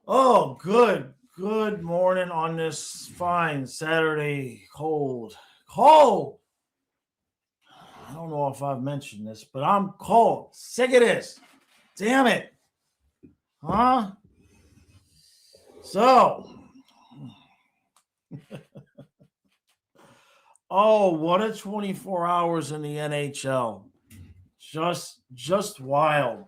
Oh, good morning on this fine Saturday. Cold. I don't know if I've mentioned this, but I'm cold. Sick of this. Damn it. Huh? So, oh, what a 24 hours in the NHL. Just wild.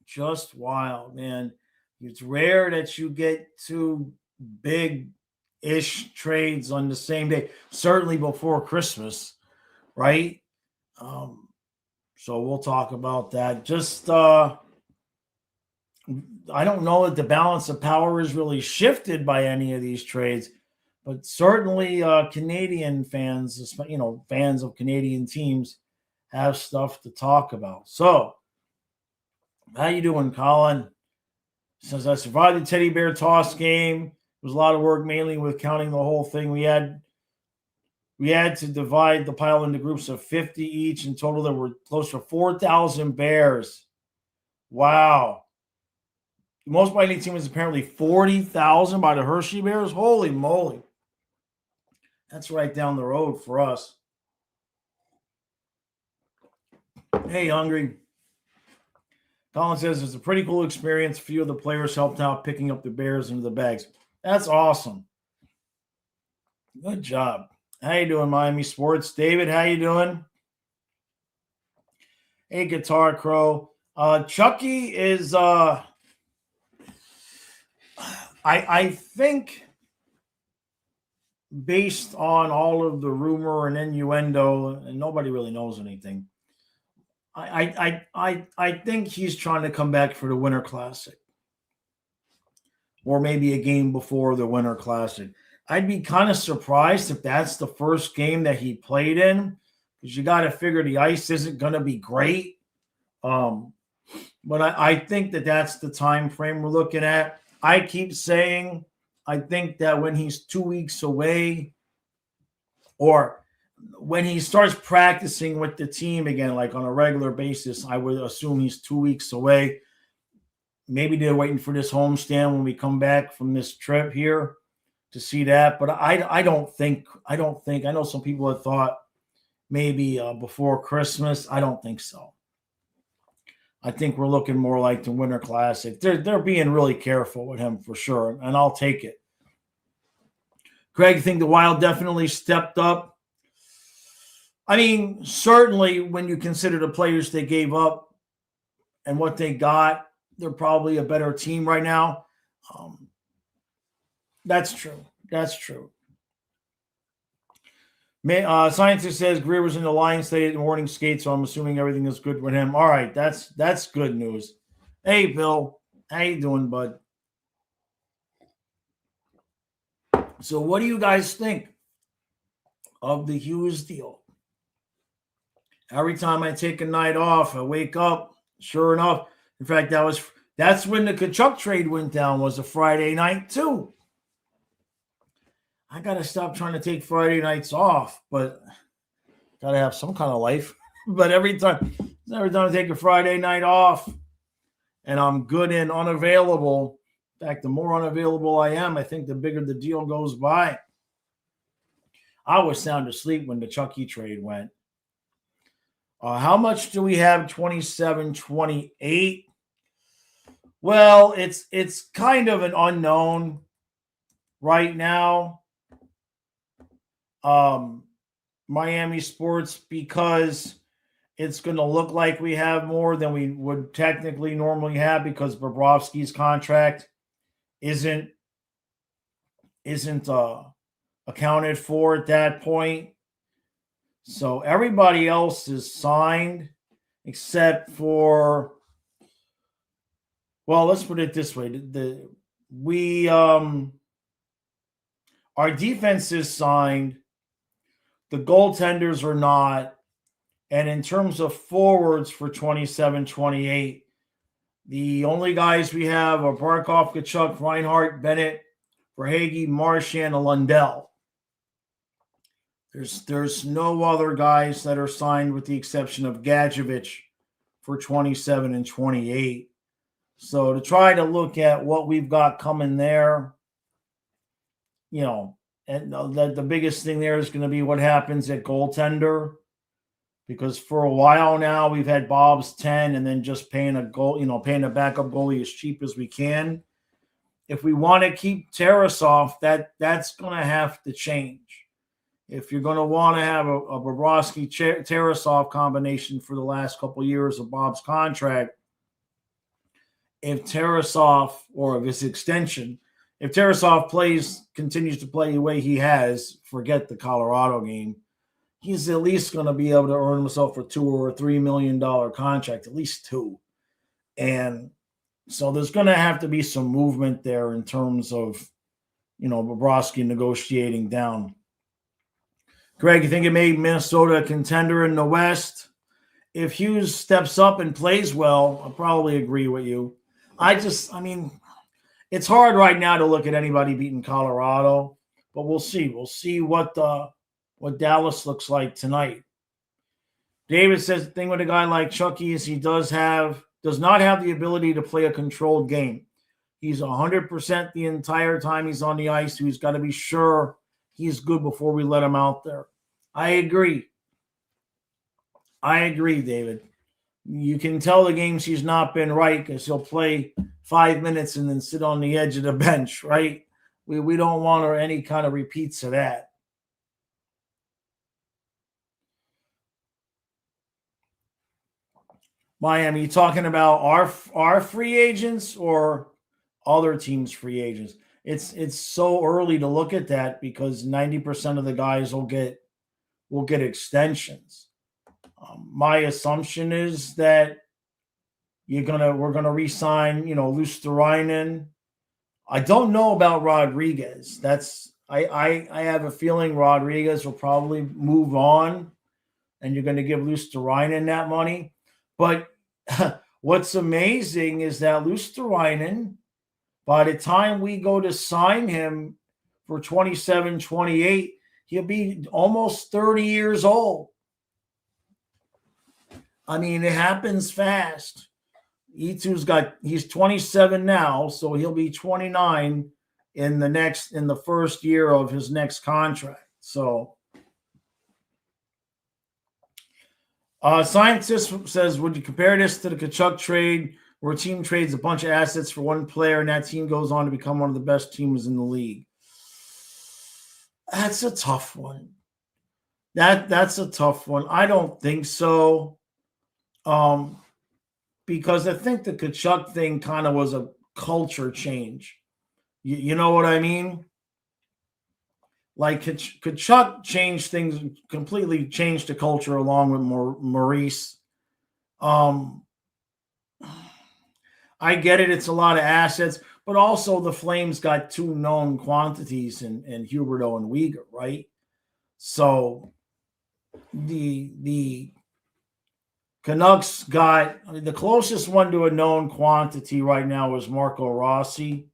Just wild, man. It's rare that you get two big ish trades on the same day, certainly before Christmas, right? Um, so we'll talk about that. I don't know that the balance of power is really shifted by any of these trades, but certainly Canadian fans, fans of Canadian teams, have stuff to talk about. So, how you doing, Colin? Since I survived the teddy bear toss game, it was a lot of work, mainly with counting the whole thing. We had to divide the pile into groups of 50 each. In total, there were close to 4,000 bears. Wow. The most by any team was apparently 40,000 by the Hershey Bears. Holy moly. That's right down the road for us. Hey, Hungry. Colin says it's a pretty cool experience. A few of the players helped out picking up the bears into the bags. That's awesome. Good job. How you doing, Miami Sports? David, how you doing? Hey, Guitar Crow. Chucky is I think based on all of the rumor and innuendo, and nobody really knows anything. I think he's trying to come back for the Winter Classic, or maybe a game before the Winter Classic. I'd be kind of surprised if that's the first game that he played in, because you got to figure the ice isn't going to be great. But I think that that's the time frame we're looking at. I keep saying I think that when he's 2 weeks away, or when he starts practicing with the team again, like on a regular basis, I would assume he's 2 weeks away. Maybe they're waiting for this homestand when we come back from this trip here to see that. But I don't think. I know some people have thought maybe before Christmas. I don't think so. I think we're looking more like the Winter Classic. They're being really careful with him for sure, and I'll take it. Greg, I think the Wild definitely stepped up. I mean, certainly when you consider the players they gave up and what they got, they're probably a better team right now. That's true. That's true. Scientist says Greer was in the Lions today at morning skate, so I'm assuming everything is good with him. All right, that's good news. Hey, Bill, how you doing, bud? So, what do you guys think of the Hughes deal? Every time I take a night off, I wake up. Sure enough, in fact, that's when the Kachuk trade went down. Was a Friday night too. I gotta stop trying to take Friday nights off, but gotta have some kind of life. But every time I take a Friday night off, and I'm good and unavailable. In fact, the more unavailable I am, I think the bigger the deal goes by. I was sound asleep when the Chucky trade went. How much do we have? 27, 28. Well, it's kind of an unknown right now. Miami Sports, because it's going to look like we have more than we would technically normally have, because Bobrovsky's contract isn't accounted for at that point. So everybody else is signed except for, well, let's put it this way: our defense is signed, the goaltenders are not, and in terms of forwards for 27, 28, the only guys we have are Barkov, Kachuk, Reinhart, Bennett, Verhaeghe, Marchand, and Lundell. There's no other guys that are signed with the exception of Gadjevich for 27 and 28. So to try to look at what we've got coming there, and the biggest thing there is going to be what happens at goaltender, because for a while now we've had Bob's 10 and then just paying a backup goalie as cheap as we can. If we want to keep Tarasov, that's going to have to change. If you're going to want to have a Bobrovsky-Tarasov combination for the last couple of years of Bob's contract, if Tarasov, or of his extension, if Tarasov continues to play the way he has, forget the Colorado game, he's at least going to be able to earn himself a $2 or $3 million contract, at least two. And so there's going to have to be some movement there in terms of, Bobrovsky negotiating down. Greg, you think it made Minnesota a contender in the West? If Hughes steps up and plays well, I'll probably agree with you. It's hard right now to look at anybody beating Colorado, but we'll see. We'll see what Dallas looks like tonight. David says the thing with a guy like Chucky is he does not have the ability to play a controlled game. He's 100% the entire time he's on the ice. He's got to be sure he's good before we let him out there. I agree, David. You can tell the games he's not been right because he'll play 5 minutes and then sit on the edge of the bench, right? We don't want any kind of repeats of that. Miami, you talking about our free agents or other teams' free agents? It's so early to look at that because 90% of the guys will get extensions. My assumption is that we're gonna re-sign, Luosterainen. I don't know about Rodriguez. I have a feeling Rodriguez will probably move on, and you're going to give Luosterainen that money. But what's amazing is that Luosterainen, by the time we go to sign him for 27, 28, he'll be almost 30 years old. It happens fast. He's 27 now, so he'll be 29 in the first year of his next contract. So Scientist says, would you compare this to the Tkachuk trade where a team trades a bunch of assets for one player and that team goes on to become one of the best teams in the league? That's a tough one. That's a tough one. I don't think so. Because I think the Tkachuk thing kind of was a culture change. You know what I mean? Like Tkachuk changed things, completely changed the culture along with Maurice. I get it. It's a lot of assets, but also the Flames got two known quantities in Huberdeau and Weegar, right? So the Canucks got the closest one to a known quantity right now is Marco Rossi.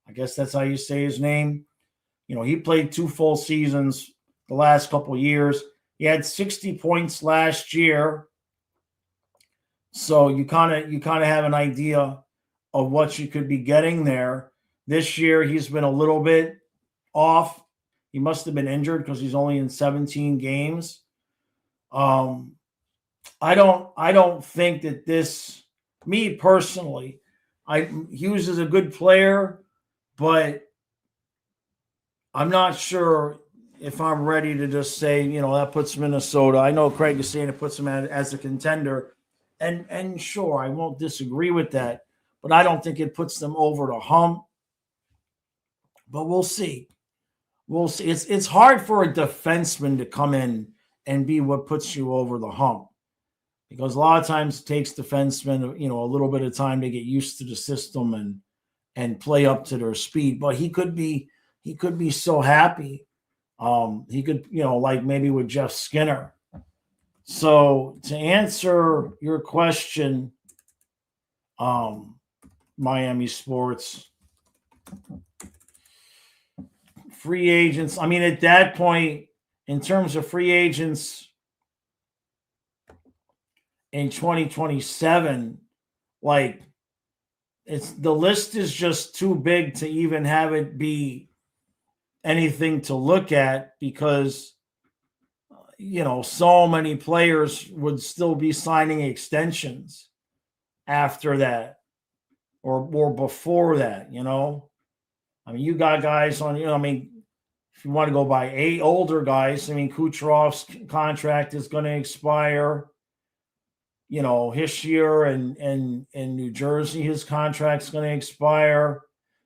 I guess that's how you say his name. He played 2 full seasons the last couple of years. He had 60 points last year. So you kind of have an idea of what you could be getting there. This year he's been a little bit off. He must have been injured because he's only in 17 games. I don't think that this, me personally, Hughes is a good player, but I'm not sure if I'm ready to just say, that puts Minnesota. I know Craig is saying it puts him as a contender, and sure, I won't disagree with that, but I don't think it puts them over the hump. But we'll see. We'll see. It's hard for a defenseman to come in and be what puts you over the hump, because a lot of times it takes defensemen, a little bit of time to get used to the system and play up to their speed. But he could be so happy. He could, like maybe with Jeff Skinner. So to answer your question, Miami sports, free agents. At that point, in terms of free agents in 2027, like the list is just too big to even have it be anything to look at because so many players would still be signing extensions after that or before that. I mean, you got guys on. If you want to go by 8 older guys, I mean, Kucherov's contract is going to expire. This year in New Jersey, his contract's going to expire.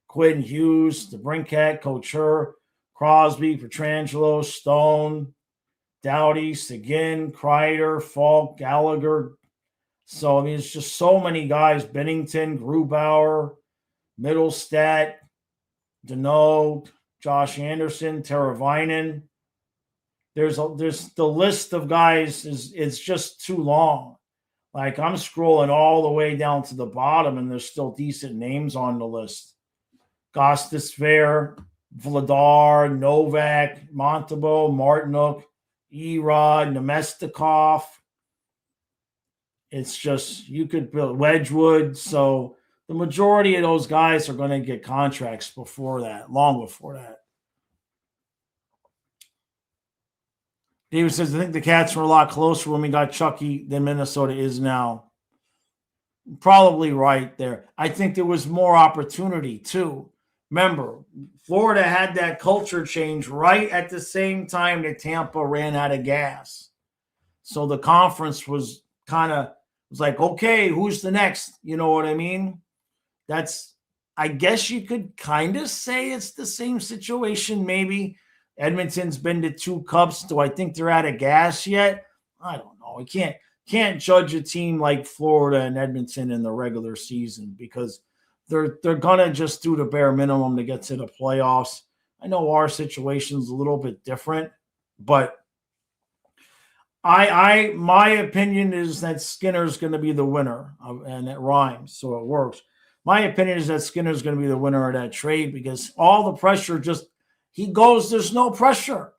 Quinn Hughes, DeBrincat, Couture, Crosby, Pietrangelo, Stone, Doughty, Seguin, Kreider, Falk, Gallagher. So, I mean, it's just so many guys. Bennington, Grubauer, Middlestat, Deneau, Josh Anderson, Teravainen. There's the list of guys it's just too long. Like, I'm scrolling all the way down to the bottom, and there's still decent names on the list. Gostisbehere, Vladar, Novak, Montembeault, Martinook, Erod, Nemestikov. It's just, you could build Wedgwood. So the majority of those guys are going to get contracts before that, long before that. David says, I think the Cats were a lot closer when we got Chucky than Minnesota is now. Probably right there. I think there was more opportunity too. Remember, Florida had that culture change right at the same time that Tampa ran out of gas. So the conference was like, okay, who's the next? You know what I mean? I guess you could kind of say it's the same situation maybe. Edmonton's been to 2 cups. Do I think they're out of gas yet? I don't know. I can't judge a team like Florida and Edmonton in the regular season because they're gonna just do the bare minimum to get to the playoffs. I know our situation's a little bit different, but my opinion is that Skinner's going to be the winner, and it rhymes, so it works. My opinion is that Skinner's going to be the winner of that trade because all the pressure there's no pressure.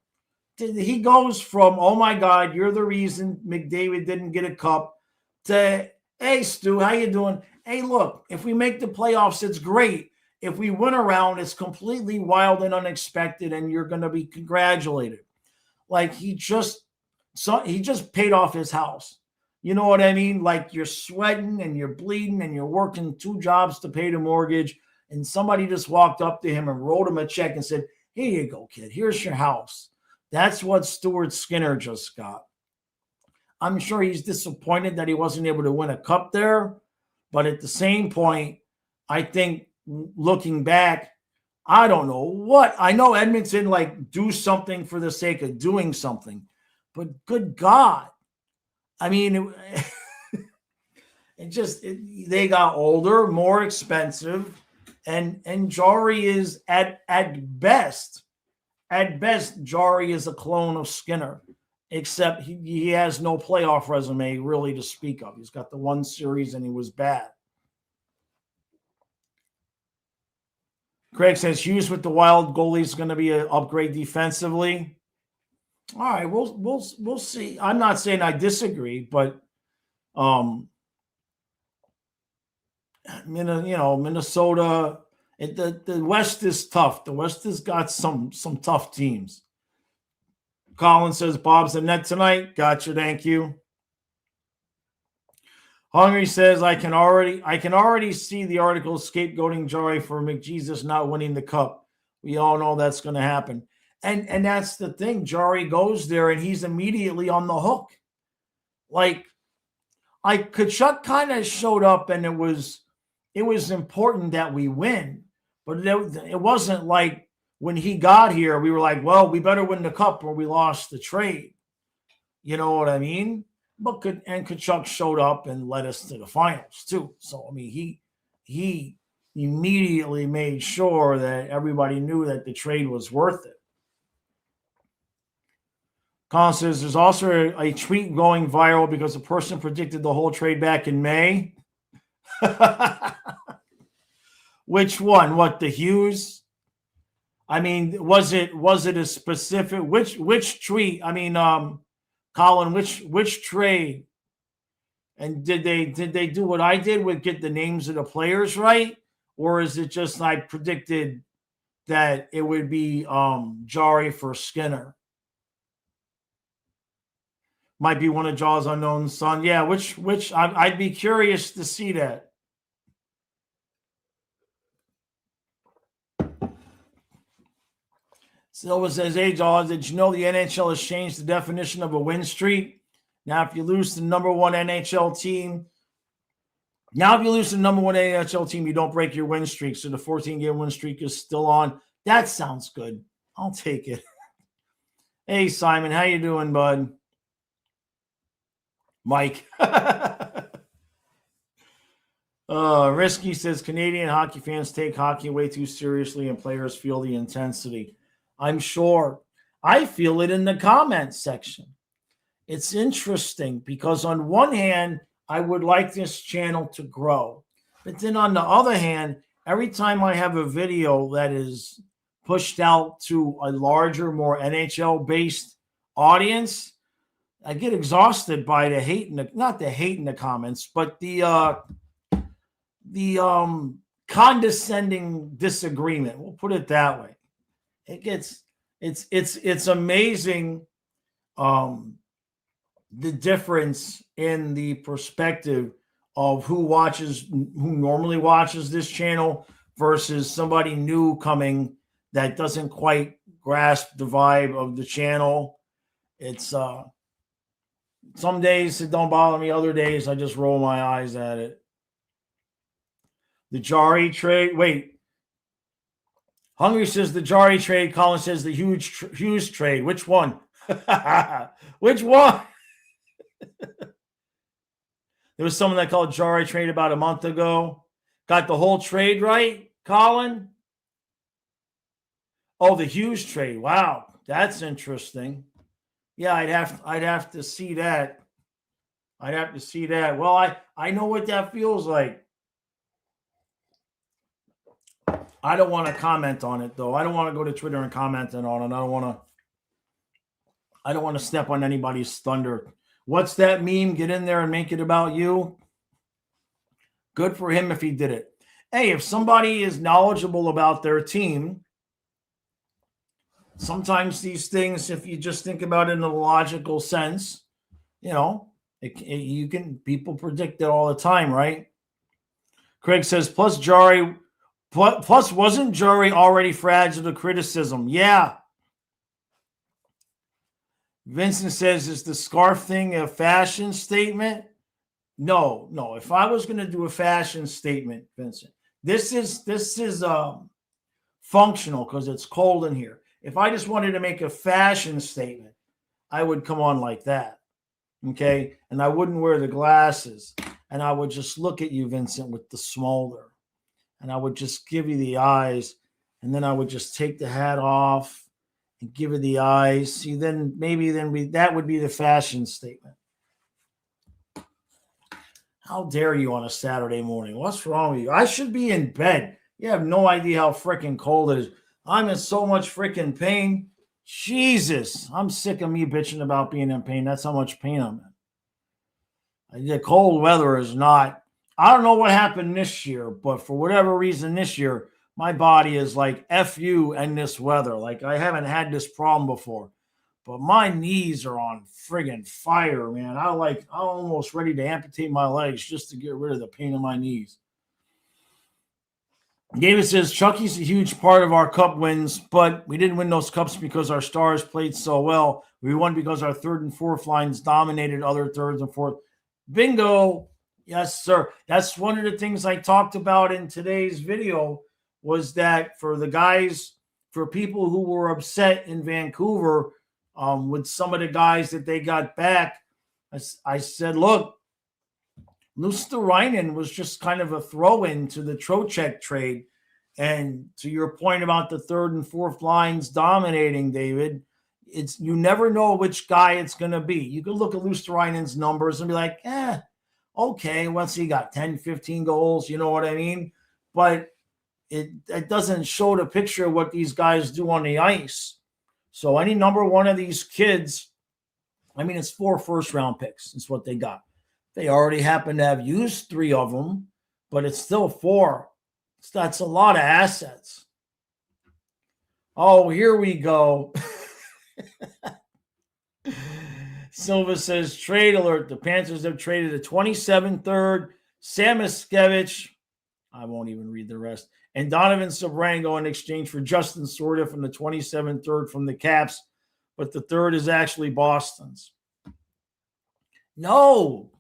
He goes from, oh my God, you're the reason McDavid didn't get a cup, to, hey, Stu, how you doing? Hey, look, if we make the playoffs, it's great. If we win a round, it's completely wild and unexpected, and you're going to be congratulated. Like, he just paid off his house. You know what I mean? Like, you're sweating and you're bleeding and you're working 2 jobs to pay the mortgage, and somebody just walked up to him and wrote him a check and said, here you go, kid. Here's your house. That's what Stuart Skinner just got. I'm sure he's disappointed that he wasn't able to win a cup there. But at the same point, I think looking back, I don't know what. I know Edmonton, do something for the sake of doing something. But good God. I mean, they got older, more expensive. And Jari is at best, Jari is a clone of Skinner, except he has no playoff resume really to speak of. He's got the 1 series and he was bad. Craig says Hughes with the Wild goalie is going to be an upgrade defensively. All right, we'll see. I'm not saying I disagree, but Minnesota, the West is tough. The West has got some tough teams. Colin says Bob's in net tonight. Gotcha, thank you. Hungry says I can already see the article scapegoating Jari for McJesus not winning the cup. We all know that's going to happen. And that's the thing. Jari goes there and he's immediately on the hook. Like Tkachuk kind of showed up and it was important that we win, but it wasn't like when he got here, we were like, well, we better win the cup or we lost the trade. You know what I mean? But Tkachuk showed up and led us to the finals too. So, I mean, he immediately made sure that everybody knew that the trade was worth it. Colin says there's also a tweet going viral because a person predicted the whole trade back in May. Which one? What, the Hughes? I mean, was it a specific which tweet? I mean, Colin, which trade And did they do what I did with get the names of the players right? Or is it just I predicted that it would be Jari for Skinner? Might be one of Jaws' unknown son. Yeah, which I'd be curious to see that. Silva says, hey, Jaws, did you know the NHL has changed the definition of a win streak? Now, if you lose to the number one NHL team, you don't break your win streak. So the 14-game win streak is still on. That sounds good. I'll take it. Hey, Simon, how you doing, bud? Mike. Risky says, Canadian hockey fans take hockey way too seriously and players feel the intensity. I'm sure. I feel it in the comments section. It's interesting because on one hand, I would like this channel to grow. But then on the other hand, every time I have a video that is pushed out to a larger, more NHL-based audience, I get exhausted by the hate in the, not the hate in the comments, but the condescending disagreement. We'll put it that way. It's amazing the difference in the perspective of who normally watches this channel versus somebody new coming that doesn't quite grasp the vibe of the channel. It's some days it don't bother me, other days I just roll my eyes at it. The Jari trade, wait. Hungry says the Jari trade. Colin says the Hughes trade. Which one? Which one? There was someone that called Jari trade about a month ago. Got the whole trade right, Colin? Oh, the Hughes trade. Wow, that's interesting. Yeah, I'd have to see that. I'd have to see that. Well, I know what that feels like. I don't want to comment on it, though. I don't want to go to Twitter and comment on it. I don't want to step on anybody's thunder. What's that meme? Get in there and make it about you. Good for him if he did it. Hey, if somebody is knowledgeable about their team, sometimes these things, if you just think about it in a logical sense, people predict it all the time, right? Craig says, plus wasn't Jari already fragile to criticism? Yeah. Vincent says, is the scarf thing a fashion statement? No. If I was going to do a fashion statement, Vincent, this is functional because it's cold in here. If I just wanted to make a fashion statement, I would come on like that. Okay. And I wouldn't wear the glasses. And I would just look at you, Vincent, with the smolder. And I would just give you the eyes. And then I would just take the hat off and give you the eyes. See, that would be the fashion statement. How dare you on a Saturday morning? What's wrong with you? I should be in bed. You have no idea how freaking cold it is. I'm in so much freaking pain. Jesus, I'm sick of me bitching about being in pain. That's how much pain I'm in. The cold weather is not. I don't know what happened this year, but for whatever reason this year, my body is like, F you and this weather. Like, I haven't had this problem before. But my knees are on friggin' fire, man. I'm almost ready to amputate my legs just to get rid of the pain in my knees. David says, Chucky's a huge part of our cup wins, but we didn't win those cups because our stars played so well. We won because our third and fourth lines dominated other thirds and fourth. Bingo. Yes, sir. That's one of the things I talked about in today's video was that for the guys, for people who were upset in Vancouver with some of the guys that they got back, I said, look, Luosterainen was just kind of a throw-in to the Trocheck trade. And to your point about the third and fourth lines dominating, David, you never know which guy it's going to be. You could look at Luosterainen's numbers and be like, okay, what's he got? 10, 15 goals, you know what I mean? But it doesn't show the picture of what these guys do on the ice. So any number one of these kids, it's 4 first-round picks. That's what they got. They already happen to have used 3 of them, but it's still 4. That's a lot of assets. Oh, here we go. Silva says, trade alert. The Panthers have traded a 27th third, Samoskevich, I won't even read the rest, and Donovan Sabrango in exchange for Justin Sorda from the 27th third from the Caps, but the third is actually Boston's. No.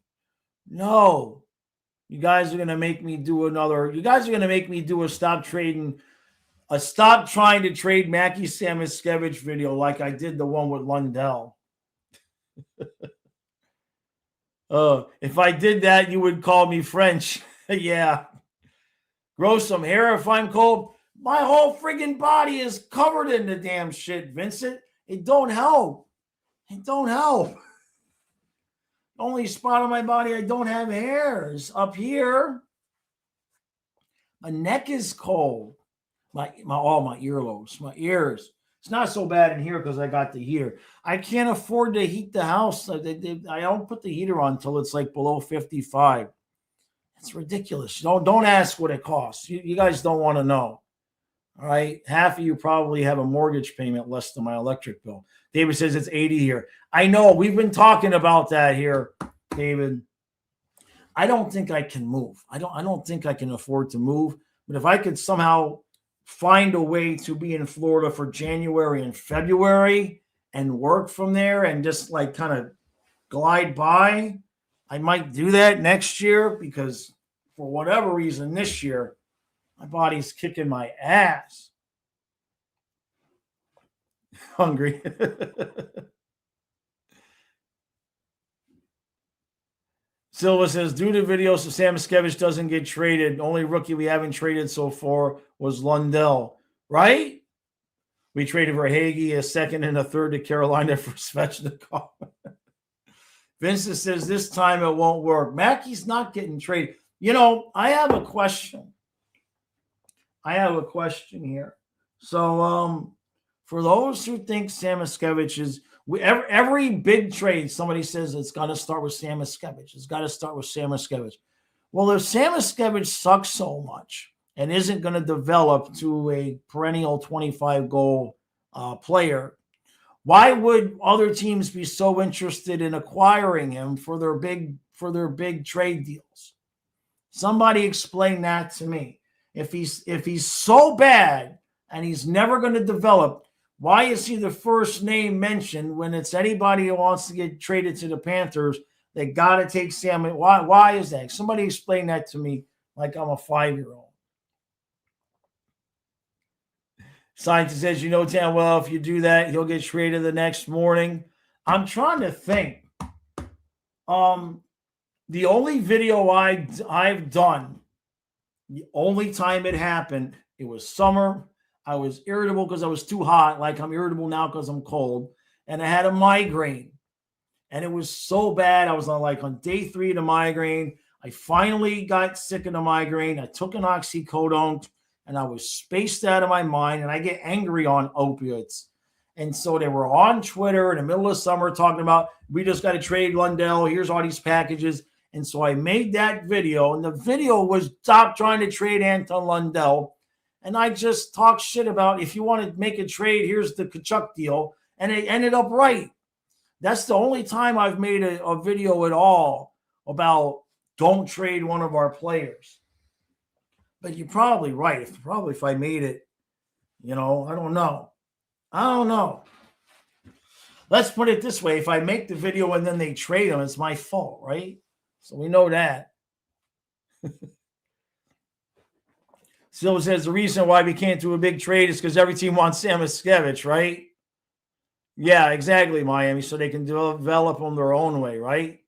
You guys are going to make me do a stop trying to trade Mackie Samoskevich video like I did the one with Lundell. If I did that, you would call me French. Yeah. Grow some hair if I'm cold. My whole friggin' body is covered in the damn shit, Vincent. It don't help. The only spot on my body I don't have hair is up here. My neck is cold. My earlobes, my ears. It's not so bad in here because I got the heater. I can't afford to heat the house. I don't put the heater on until it's like below 55. It's ridiculous. Don't ask what it costs. You guys don't want to know. All right. Half of you probably have a mortgage payment less than my electric bill. David says it's 80 here. I know. We've been talking about that here, David. I don't think I can move. I don't think I can afford to move. But if I could somehow find a way to be in Florida for January and February and work from there and just like kind of glide by, I might do that next year because for whatever reason this year, my body's kicking my ass. Hungry. Silva says, due to videos so Samoskevich doesn't get traded. Only rookie we haven't traded so far was Lundell, right? We traded for Hagee, a second and a third to Carolina for Svechnikov. Vincent says, this time it won't work. Mackey's not getting traded. I have a question. Here. So for those who think Samoskevich is every big trade, somebody says it's got to start with Samoskevich. Well, if Samoskevich sucks so much and isn't going to develop to a perennial 25-goal player, why would other teams be so interested in acquiring him for their big trade deals? Somebody explain that to me. If he's so bad and he's never going to develop, why is he the first name mentioned when it's anybody who wants to get traded to the Panthers? They got to take Sam. Why is that? Somebody explain that to me like I'm a 5-year-old. Scientist says, damn well if you do that, he'll get traded the next morning. I'm trying to think. The only video I've done, the only time it happened, it was summer. I was irritable because I was too hot, like I'm irritable now because I'm cold. And I had a migraine. And it was so bad. I was on day 3 of the migraine. I finally got sick of the migraine. I took an oxycodone, and I was spaced out of my mind. And I get angry on opiates. And so they were on Twitter in the middle of summer talking about, we just got to trade Lundell. Here's all these packages. And so I made that video. And the video was stop trying to trade Anton Lundell. And I just talked shit about, if you want to make a trade, here's the Kachuk deal. And it ended up right. That's the only time I've made a video at all about don't trade one of our players. But you're probably right. If I made it, I don't know. Let's put it this way. If I make the video and then they trade him, it's my fault, right? So we know that. Silva says the reason why we can't do a big trade is because every team wants Samoskevich, right? Yeah, exactly, Miami, so they can develop them their own way, right?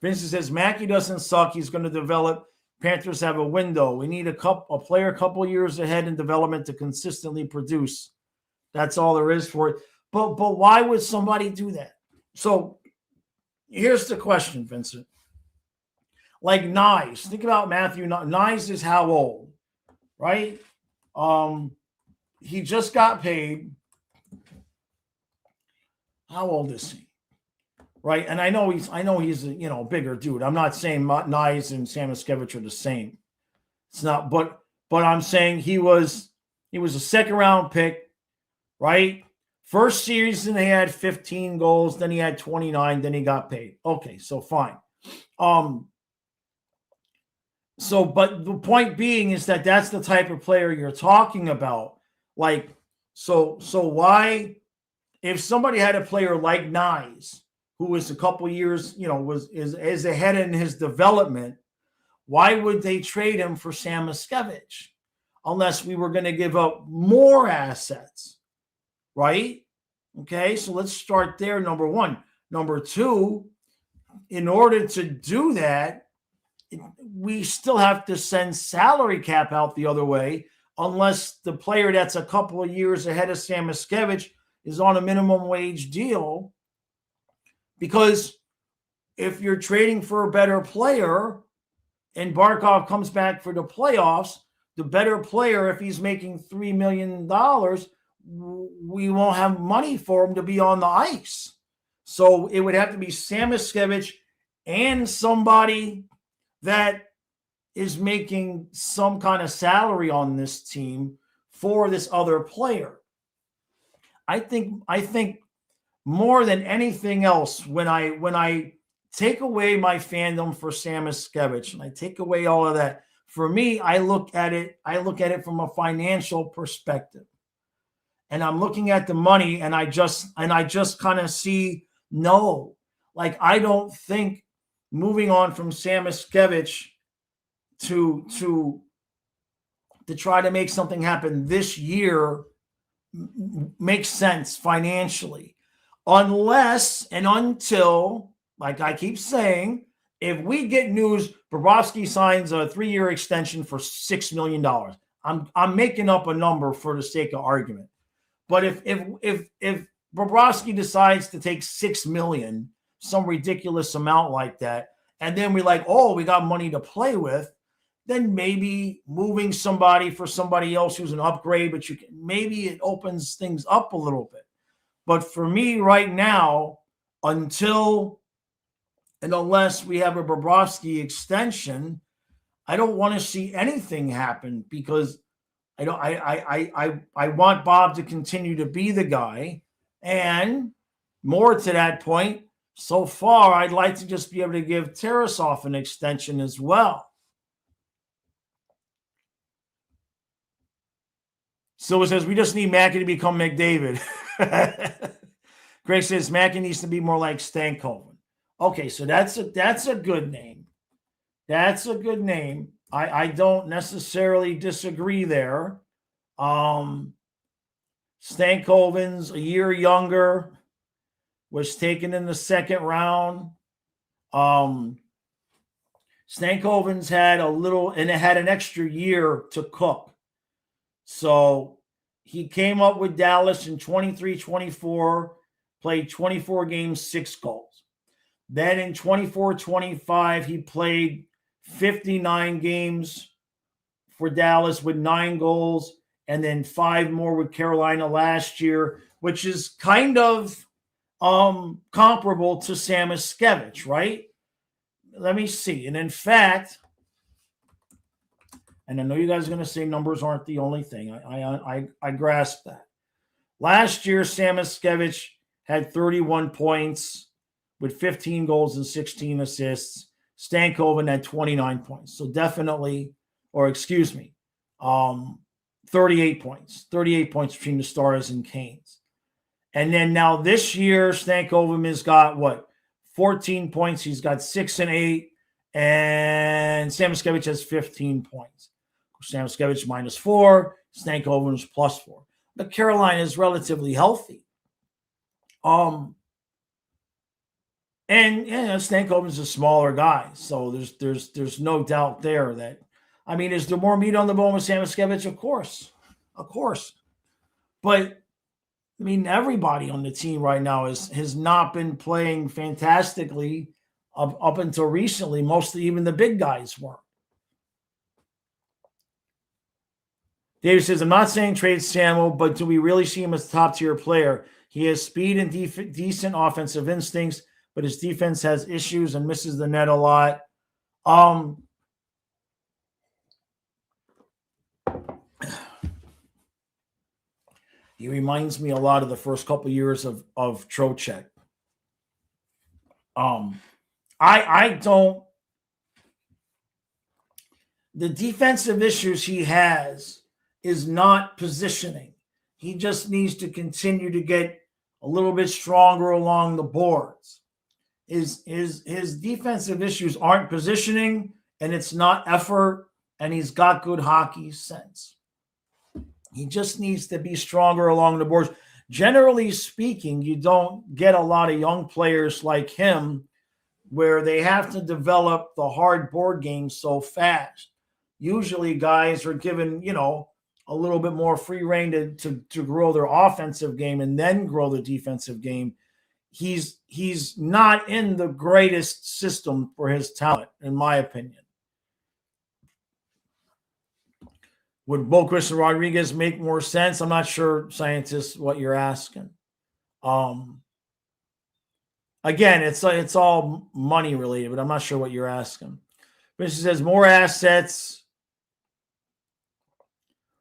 Vincent says Mackey doesn't suck. He's going to develop. Panthers have a window. We need a player a couple years ahead in development to consistently produce. That's all there is for it. But why would somebody do that? So here's the question, Vincent. Like Nyes. Think about Matthew. Nyes is how old? Right? He just got paid. How old is he? right? And I know he's a bigger dude. I'm not saying Nyes and Samoskevich are the same. It's not, but I'm saying he was a second round pick, right? First season he had 15 goals, then he had 29, then he got paid. Okay, so fine. But the point being is that that's the type of player you're talking about. Like, so why, if somebody had a player like Nyes, who was a couple years, is ahead in his development, why would they trade him for Samoskevich unless we were going to give up more assets, right? Okay, so let's start there, number one. Number two, in order to do that, we still have to send salary cap out the other way unless the player that's a couple of years ahead of Samoskevich is on a minimum wage deal. Because if you're trading for a better player and Barkov comes back for the playoffs, the better player, if he's making $3 million, we won't have money for him to be on the ice. So it would have to be Samoskevich and somebody that is making some kind of salary on this team for this other player. I think more than anything else, when I take away my fandom for Samoskevich and I take away all of that, for me, I look at it from a financial perspective. And I'm looking at the money and I just kind of see, no, like, I don't think moving on from Samoskevich to try to make something happen this year makes sense financially, unless and until, like I keep saying, if we get news Bobrovsky signs a 3-year extension for $6 million. I'm making up a number for the sake of argument. But if Bobrovsky decides to take $6 million, some ridiculous amount like that, and then we're like, oh, we got money to play with, then maybe moving somebody for somebody else who's an upgrade, but maybe it opens things up a little bit. But for me right now, until and unless we have a Bobrovsky extension, I don't want to see anything happen, because I want Bob to continue to be the guy. And more to that point, so far, I'd like to just be able to give Tarasov an extension as well. So it says, we just need Mackey to become McDavid. Greg says, Mackey needs to be more like Stankoven. Okay, so that's a good name. That's a good name. I don't necessarily disagree there. Stankoven's a year younger, was taken in the second round. Stankoven's had an extra year to cook. So he came up with Dallas in 23-24, played 24 games, 6 goals. Then in 24-25, he played 59 games for Dallas with 9 goals, and then 5 more with Carolina last year, which is kind of comparable to Samoskevich, right? Let me see. And in fact, and I know you guys are going to say numbers aren't the only thing. I grasp that. Last year, Samoskevich had 31 points with 15 goals and 16 assists. Stankoven had 29 points. So definitely, 38 points. 38 points between the Stars and Canes. And then now this year, Stankoven has got 14 points. He's got 6 and 8. And Samoskevich has 15 points. Samoskevich -4, Stankoven's +4. But Carolina is relatively healthy. And Stankoven's a smaller guy, so there's no doubt there that, I mean, is there more meat on the bone with Samoskevich? Of course. But I mean, everybody on the team right now has not been playing fantastically up until recently. Mostly even the big guys weren't. David says, I'm not saying trade Samo, but do we really see him as a top-tier player? He has speed and decent offensive instincts, but his defense has issues and misses the net a lot. He reminds me a lot of the first couple years of Trocheck. I don't. The defensive issues he has is not positioning. He just needs to continue to get a little bit stronger along the boards. His defensive issues aren't positioning, and it's not effort, and he's got good hockey sense. He just needs to be stronger along the boards. Generally speaking, you don't get a lot of young players like him where they have to develop the hard board game so fast. Usually guys are given, a little bit more free rein to grow their offensive game and then grow the defensive game. He's not in the greatest system for his talent, in my opinion. Would Boquist and Rodriguez make more sense? I'm not sure, scientists, what you're asking. Again, it's all money related, but I'm not sure what you're asking. But she says more assets,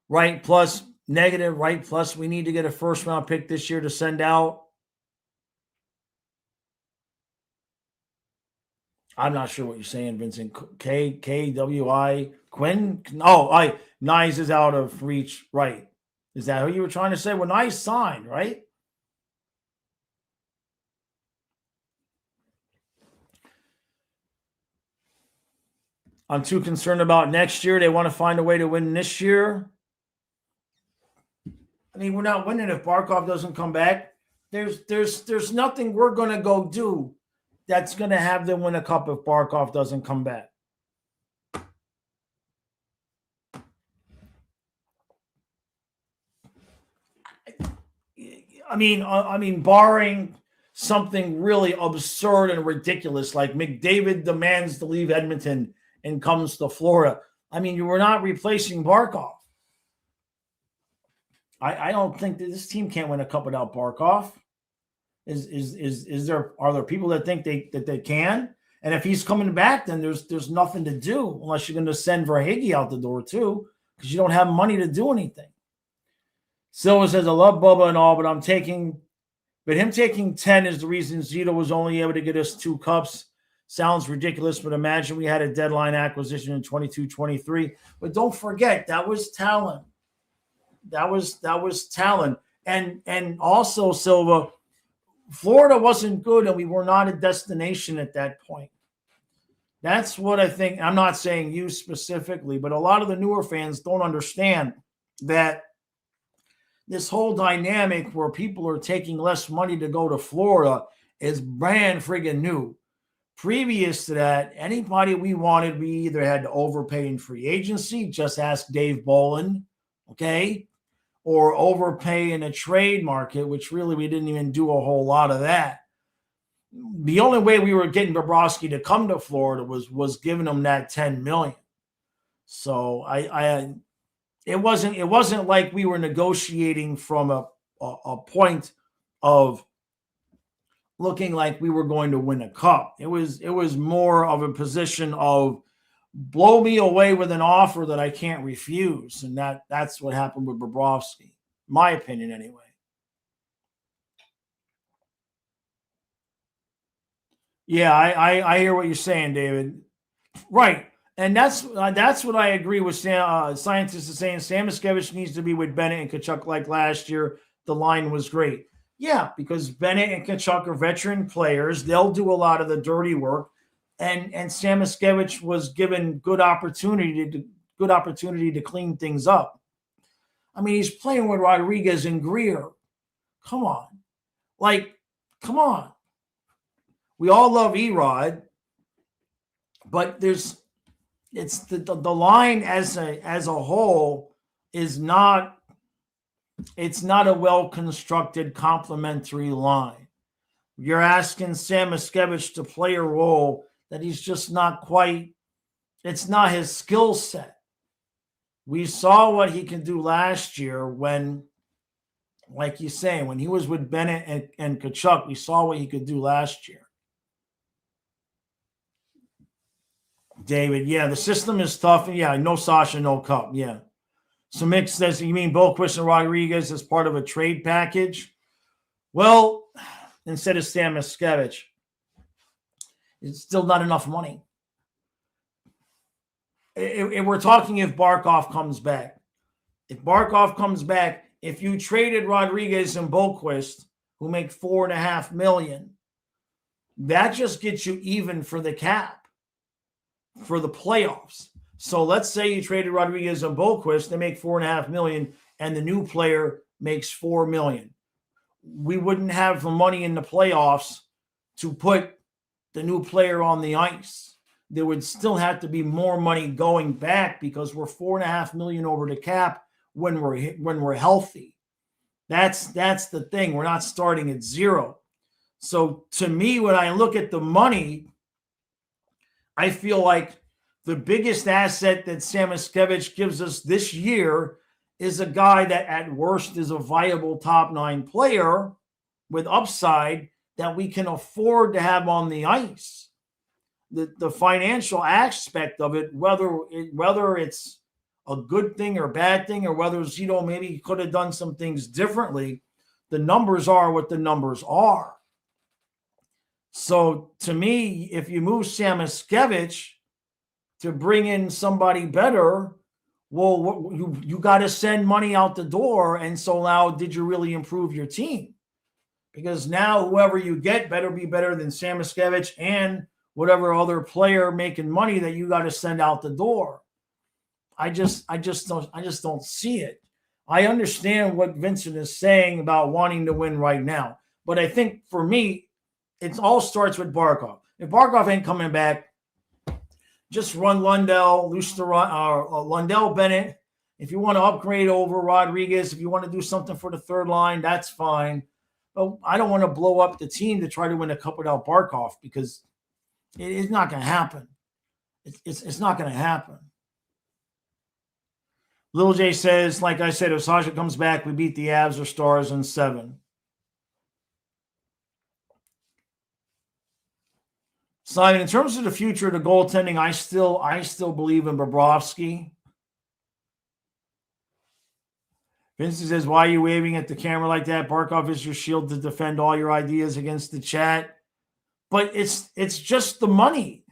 right, plus negative, right, plus we need to get a first-round pick this year to send out. I'm not sure what you're saying, Vincent. KWI Quinn? Oh, Nyes is out of reach, right? Is that who you were trying to say? Well, Nyes signed, right? I'm too concerned about next year. They want to find a way to win this year. I mean, we're not winning if Barkov doesn't come back. There's nothing we're going to go do that's going to have them win a cup if Barkov doesn't come back. I mean, barring something really absurd and ridiculous, like McDavid demands to leave Edmonton and comes to Florida. I mean, you were not replacing Barkov. I don't think that this team can't win a cup without Barkov. Are there people that think they can? And if he's coming back, then there's nothing to do unless you're going to send Verhaeghe out the door too, because you don't have money to do anything. Silva says, I love Bubba and all, but him taking 10 is the reason Zito was only able to get us 2 cups. Sounds ridiculous, but imagine we had a deadline acquisition in 22-23. But don't forget, that was talent. That was talent. And also, Silva, Florida wasn't good, and we were not a destination at that point. That's what I think. I'm not saying you specifically, but a lot of the newer fans don't understand that this whole dynamic where people are taking less money to go to Florida is brand friggin' new. Previous to that, anybody we wanted, we either had to overpay in free agency, just ask Dave Bolin, okay, or overpay in a trade market, which really we didn't even do a whole lot of that. The only way we were getting Bobrovsky to come to Florida was giving him that $10 million. So it wasn't like we were negotiating from a point of looking like we were going to win a cup. It was more of a position of blow me away with an offer that I can't refuse, and that's what happened with Bobrovsky, my opinion anyway. Yeah, I hear what you're saying, David. Right. And that's what I agree with. Scientists are saying Sam Miskevich needs to be with Bennett and Tkachuk like last year. The line was great. Yeah, because Bennett and Tkachuk are veteran players. They'll do a lot of the dirty work. And Sam Miskevich was given good opportunity to clean things up. I mean, he's playing with Rodriguez and Greer. Come on. Come on. We all love Erod, but it's the line as a whole is not, it's not a well-constructed complementary line. You're asking Sam Miskevich to play a role that he's just not quite, it's not his skill set. We saw what he can do last year when, like you say, when he was with Bennett and Tkachuk, we saw what he could do last year. David, yeah, the system is tough. Yeah, no Sasha, no Cup. Yeah. So Mick says, you mean Boquist and Rodriguez as part of a trade package? Well, instead of Stan Miskevich, it's still not enough money. If we're talking if Barkov comes back. If Barkov comes back, if you traded Rodriguez and Boquist, who make $4.5 million, that just gets you even for the cap for the playoffs. So let's say you traded Rodriguez and Boquist, they make $4.5 million, and the new player makes $4 million. We wouldn't have the money in the playoffs to put the new player on the ice. There would still have to be more money going back because we're $4.5 million over the cap when we're healthy. That's the thing. We're not starting at zero. So to me, when I look at the money, I feel like the biggest asset that Sam Miskevich gives us this year is a guy that at worst is a viable top 9 player with upside that we can afford to have on the ice. The financial aspect of it, whether it's a good thing or bad thing, or whether it's, maybe he could have done some things differently, the numbers are what the numbers are. So to me, if you move Sam Miskevich to bring in somebody better, well, you got to send money out the door. And so now, did you really improve your team? Because now whoever you get better be better than Sam Miskevich and whatever other player making money that you got to send out the door. I just don't see it. I understand what Vincent is saying about wanting to win right now, but I think for me, it all starts with Barkov. If Barkov ain't coming back, just run Lundell, Lundell Bennett. If you want to upgrade over Rodriguez, if you want to do something for the third line, that's fine. But I don't want to blow up the team to try to win a cup without Barkov, because it's not going to happen. It's not going to happen. Lil J says, like I said, if Sasha comes back, we beat the Avs or Stars in 7. Simon, in terms of the future of the goaltending, I still believe in Bobrovsky. Vincent says, why are you waving at the camera like that? Barkov is your shield to defend all your ideas against the chat. But it's just the money.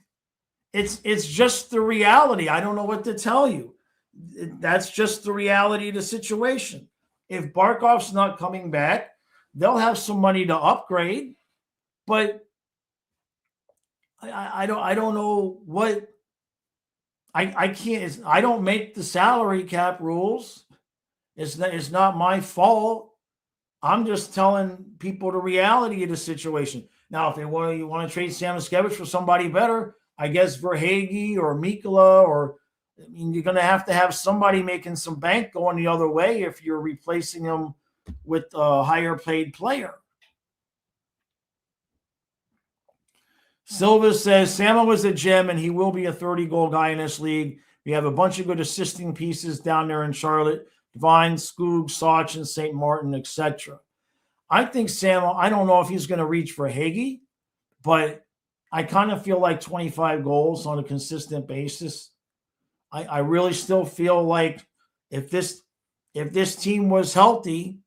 It's just the reality. I don't know what to tell you. That's just the reality of the situation. If Barkov's not coming back, they'll have some money to upgrade, but I don't know what I can't. I don't make the salary cap rules. It's not my fault. I'm just telling people the reality of the situation. Now, if you want to trade Sam Miskevich for somebody better, I guess Verhaeghe or Mikkola, or you're going to have somebody making some bank going the other way if you're replacing him with a higher paid player. Silva says, Samo was a gem and he will be a 30-goal guy in this league. We have a bunch of good assisting pieces down there in Charlotte. Devine, Skoog, Sachin, St. Martin, etc. I think Samo, I don't know if he's going to reach for Hagee, but I kind of feel like 25 goals on a consistent basis. I really still feel like if this team was healthy,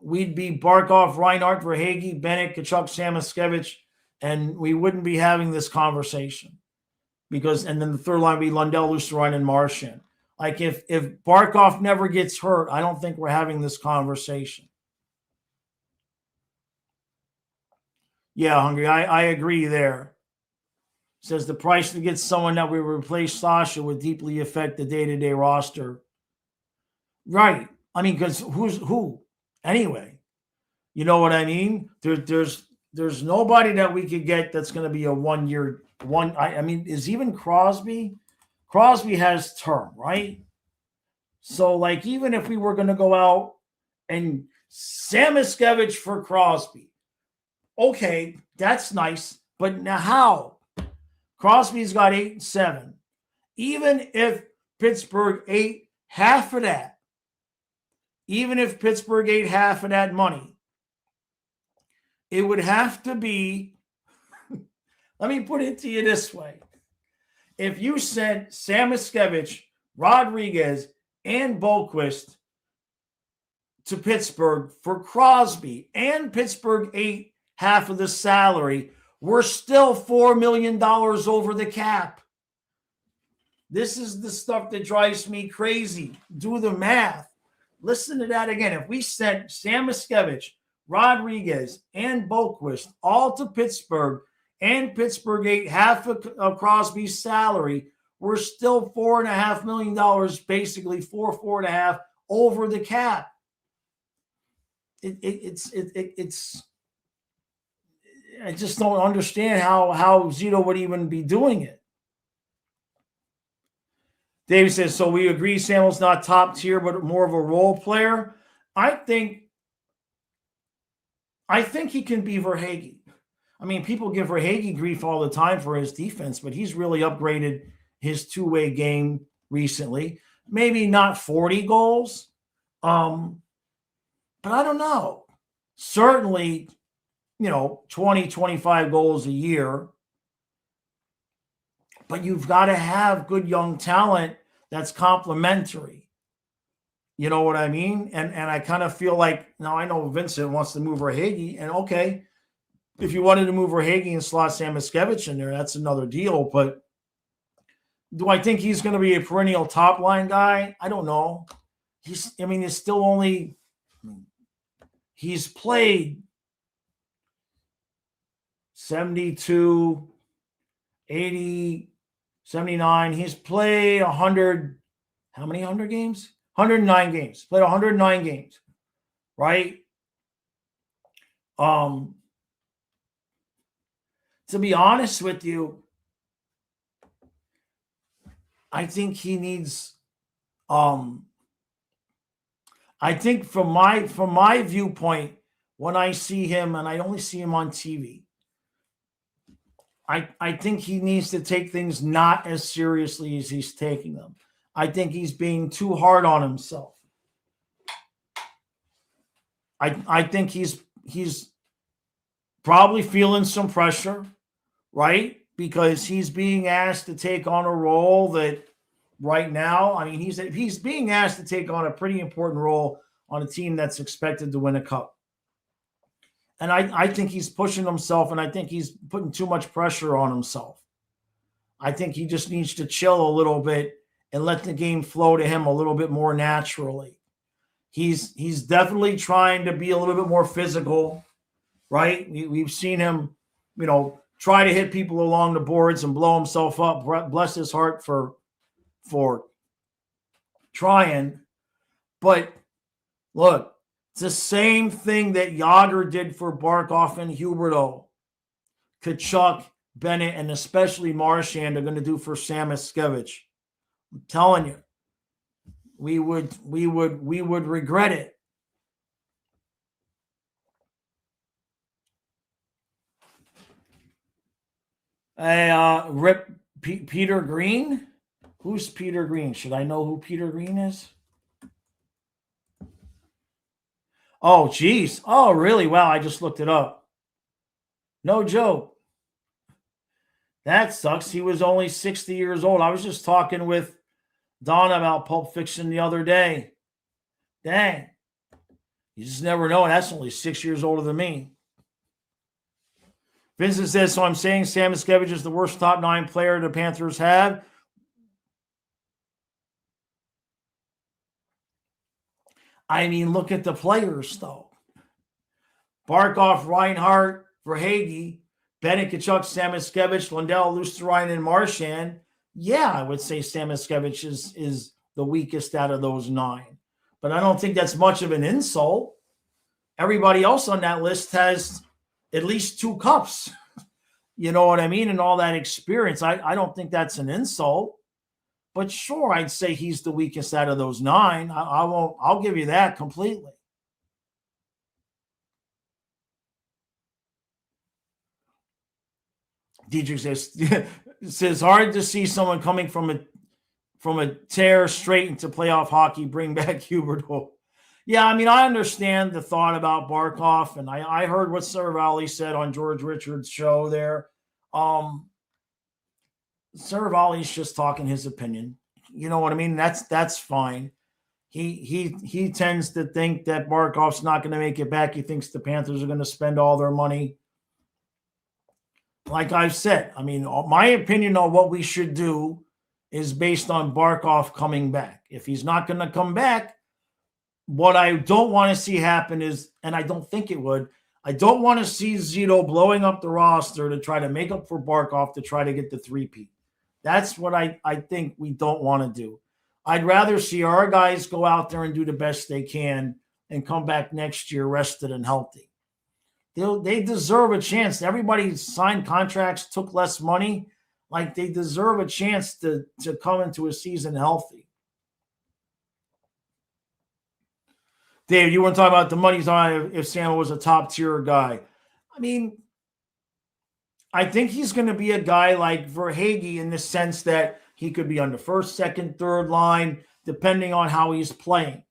we'd be Barkov, Reinhart, Verhaeghe, Bennett, Tkachuk, Sam Miskevich, and we wouldn't be having this conversation. And then the third line would be Lundell, Luostarinen, and Marchand. Like if Barkov never gets hurt, I don't think we're having this conversation. Yeah, Hungry, I agree there. Says the price to get someone that will replace Sasha would deeply affect the day-to-day roster. Right. I mean, because who? Anyway, you know what I mean? There's nobody that we could get that's going to be a 1 year. I mean, is even Crosby? Crosby has term, right? So, like, even if we were going to go out and Sam Miskevich for Crosby, okay, that's nice. But now how? Crosby's got 8 and 7. Even if Pittsburgh ate half of that, money, it would have to be, let me put it to you this way. if you sent Samoskevich, Rodriguez, and Boquist to Pittsburgh for Crosby, and Pittsburgh ate half of the salary, we're still $4 million over the cap. This is the stuff that drives me crazy. Do the math. Listen to that again. If we sent Samoskevich, Rodriguez, and Boquist all to Pittsburgh, and Pittsburgh ate half of Crosby's salary, we're still $4.5 million, basically four and a half over the cap. It's I just don't understand how Zito would even be doing it. David says, so we agree Samuel's not top tier, but more of a role player. I think he can be Verhaeghe. I mean, people give Verhaeghe grief all the time for his defense, but he's really upgraded his two-way game recently. Maybe not 40 goals, but I don't know. Certainly, 20, 25 goals a year. But you've got to have good young talent that's complementary. You know what I mean? And I kind of feel like, now I know Vincent wants to move Verhaeghe, and okay, if you wanted to move Verhaeghe and slot Samoskevich in there, that's another deal. But do I think he's going to be a perennial top line guy? I don't know. He's played 72, 80, 79. He's played 100. How many 100 games? 109 games. Played 109 games, right? To be honest with you, I think he needs. I think from my viewpoint, when I see him, and I only see him on TV, I think he needs to take things not as seriously as he's taking them. I think he's being too hard on himself. I think he's probably feeling some pressure, right? Because he's being asked to take on a role that right now, I mean, he's being asked to take on a pretty important role on a team that's expected to win a cup. And I think he's pushing himself, and I think he's putting too much pressure on himself. I think he just needs to chill a little bit and let the game flow to him a little bit more naturally. He's definitely trying to be a little bit more physical, right? We've seen him, try to hit people along the boards and blow himself up. Bless his heart for trying. But look, it's the same thing that Yager did for Barkov and Huberdeau. Tkachuk, Bennett, and especially Marchand are going to do for Samoskevich. I'm telling you, we would regret it. Rip Peter Green. Who's Peter Green? Should I know who Peter Green is? Oh, geez. Oh, really? Wow, I just looked it up. No joke. That sucks. He was only 60 years old. I was just talking with Don about Pulp Fiction the other day. Dang. You just never know. That's only 6 years older than me. Vincent says, so I'm saying Samoskevich is the worst top 9 player the Panthers have. I mean, look at the players, though. Barkov, Reinhart, Verhaeghe, Bennett, Tkachuk, Samoskevich, Lundell, Luostarinen, and Marchand. Yeah, I would say Samoskevich is the weakest out of those 9. But I don't think that's much of an insult. Everybody else on that list has at least 2 cups. You know what I mean? And all that experience. I don't think that's an insult. But sure, I'd say he's the weakest out of those 9. I'll give you that completely. Dietrich says hard to see someone coming from a tear straight into playoff hockey bring back Huberdeau. Yeah, I mean, I understand the thought about Barkov, and I heard what Saravalli said on George Richards' show there. Saravalli's just talking his opinion. You know what I mean? That's fine. He tends to think that Barkov's not going to make it back. He thinks the Panthers are going to spend all their money. Like I've said, I mean, my opinion on what we should do is based on Barkov coming back. If he's not going to come back, what I don't want to see happen is, and I don't think it would, I don't want to see Zito blowing up the roster to try to make up for Barkov to try to get the three-peat. That's what I think we don't want to do. I'd rather see our guys go out there and do the best they can and come back next year rested and healthy. They deserve a chance. Everybody signed contracts, took less money. Like, they deserve a chance to come into a season healthy. Dave, you want to talk about the money's on if Sam was a top-tier guy. I mean, I think he's going to be a guy like Verhaeghe in the sense that he could be on the first, second, third line, depending on how he's playing.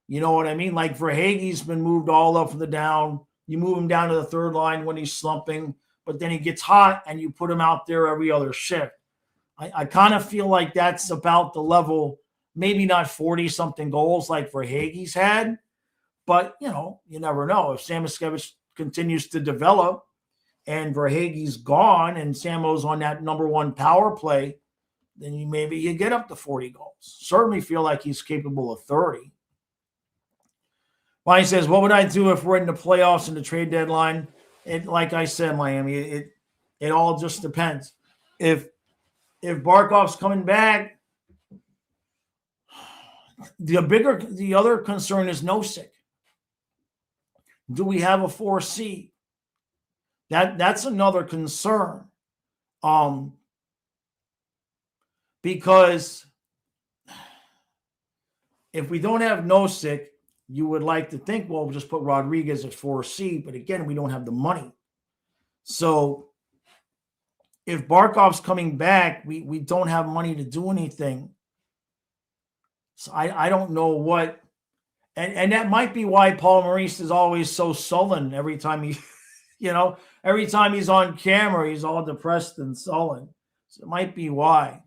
You know what I mean? Like, Verhaeghe's been moved all up from the down. You move him down to the third line when he's slumping, but then he gets hot and you put him out there every other shift. I kind of feel like that's about the level, maybe not 40-something goals like Verhaeghe's had, but, you know, you never know. If Samoskevich continues to develop and Verhaeghe's gone and Samo's on that number one power play, then maybe you get up to 40 goals. Certainly feel like he's capable of 30. He says, what would I do if we're in the playoffs and the trade deadline? Like I said, Miami, it all just depends. If Barkov's coming back, the other concern is Nosek. Do we have a 4C? That's another concern. Because if we don't have Nosek, you would like to think, well, we'll just put Rodriguez at 4C, but again, we don't have the money. So if Barkov's coming back, we don't have money to do anything. So I don't know what, and that might be why Paul Maurice is always so sullen every time he, every time he's on camera, he's all depressed and sullen. So it might be why.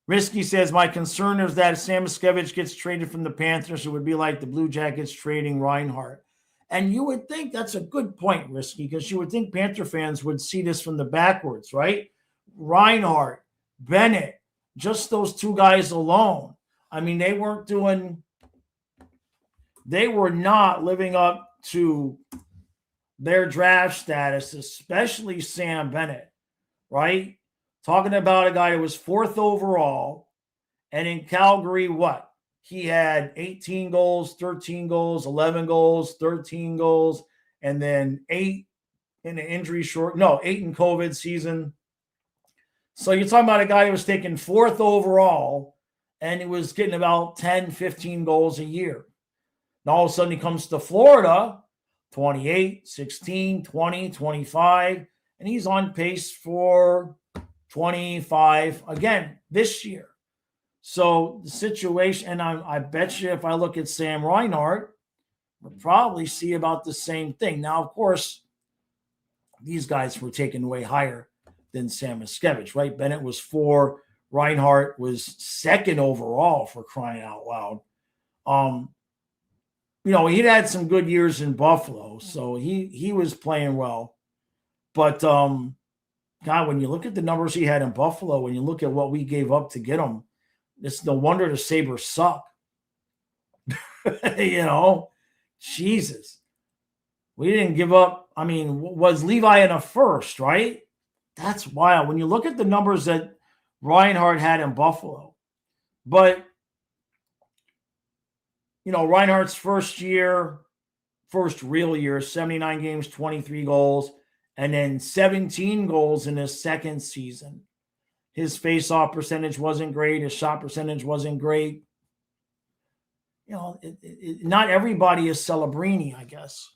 Risky says, my concern is that if Samoskevich gets traded from the Panthers, it would be like the Blue Jackets trading Reinhart. And you would think that's a good point, Risky, because you would think Panther fans would see this from the backwards, right? Reinhart, Bennett, just those two guys alone. I mean, they were not living up to their draft status, especially Sam Bennett, right? Talking about a guy who was 4th overall, and in Calgary, what? He had 18 goals, 13 goals, 11 goals, 13 goals, and then 8 in the 8 in COVID season. So you're talking about a guy who was taken 4th overall, and he was getting about 10, 15 goals a year. Now all of a sudden he comes to Florida, 28, 16, 20, 25, and he's on pace for 25 again this year. So the situation, and I bet you if I look at Sam Reinhart, we'll probably see about the same thing. Now, of course, these guys were taken way higher than Samoskevich, right? Bennett was 4, Reinhart was 2nd overall, for crying out loud. He'd had some good years in Buffalo, so he was playing well. But God, when you look at the numbers he had in Buffalo, when you look at what we gave up to get him, it's no wonder the Sabres suck. Jesus. We didn't give up. I mean, was Levi in a first, right? That's wild. When you look at the numbers that Reinhart had in Buffalo. But, Reinhart's first real year, 79 games, 23 goals. And then 17 goals in his second season. His face-off percentage wasn't great. His shot percentage wasn't great. Not everybody is Celebrini, I guess.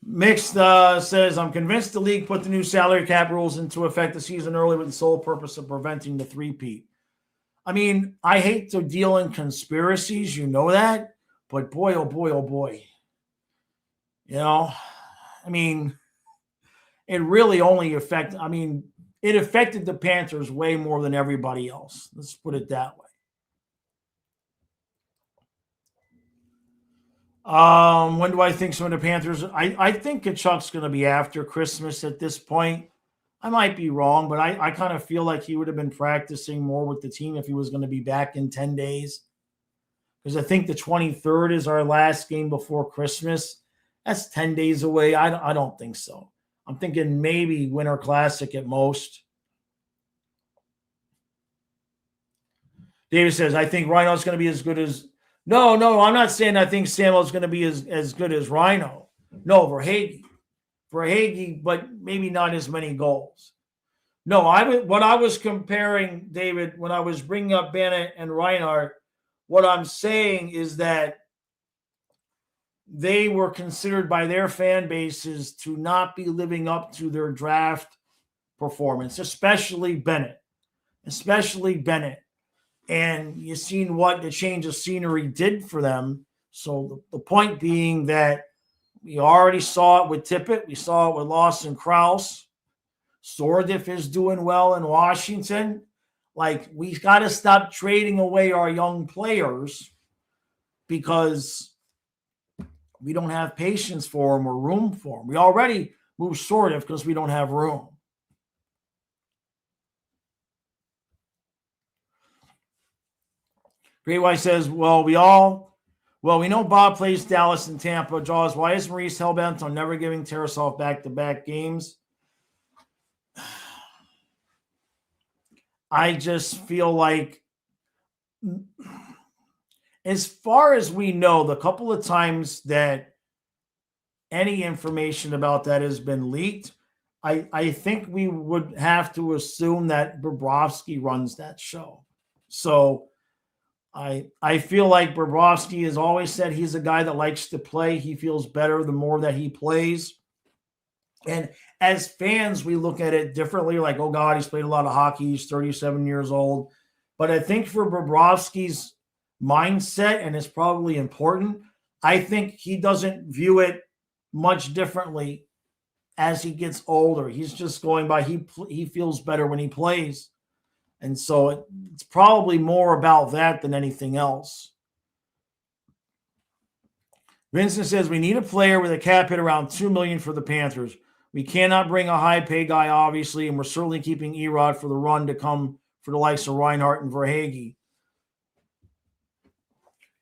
Mixed says, I'm convinced the league put the new salary cap rules into effect the season early with the sole purpose of preventing the three-peat. I mean, I hate to deal in conspiracies, you know that. But boy, oh boy, oh boy. I mean, it really only affected, I mean, it affected the Panthers way more than everybody else. Let's put it that way. When do I think some of the Panthers? I think Kachuk's going to be after Christmas at this point. I might be wrong, but I kind of feel like he would have been practicing more with the team if he was going to be back in 10 days. Because I think the 23rd is our last game before Christmas. That's 10 days away. I don't think so. I'm thinking maybe Winter Classic at most. David says, I think Rhino's going to be as good as... No, I'm not saying I think Samuel's going to be as good as Rhino. No, Verhaeghe, but maybe not as many goals. No, what I was comparing, David, when I was bringing up Bennett and Reinhart, what I'm saying is that they were considered by their fan bases to not be living up to their draft performance, especially Bennett. And you've seen what the change of scenery did for them. So the point being that we already saw it with Tippett. We saw it with Lawson Krause. Sordiff is doing well in Washington. Like, we got to stop trading away our young players because we don't have patience for them or room for them. We already moved Sordiff because we don't have room. Great White says, we know Bob plays Dallas and Tampa. Jaws, why is Maurice hellbent on never giving Tarasov back-to-back games? I just feel like, as far as we know, the couple of times that any information about that has been leaked, I think we would have to assume that Bobrovsky runs that show. So I feel like Bobrovsky has always said he's a guy that likes to play. He feels better the more that he plays. And as fans, we look at it differently. Like, oh, God, he's played a lot of hockey. He's 37 years old. But I think for Bobrovsky's mindset, and it's probably important, I think he doesn't view it much differently as he gets older. He's just going by he feels better when he plays. And so it's probably more about that than anything else. Vincent says, we need a player with a cap hit around $2 million for the Panthers. We cannot bring a high pay guy, obviously, and we're certainly keeping Erod for the run to come for the likes of Reinhart and Verhaeghe.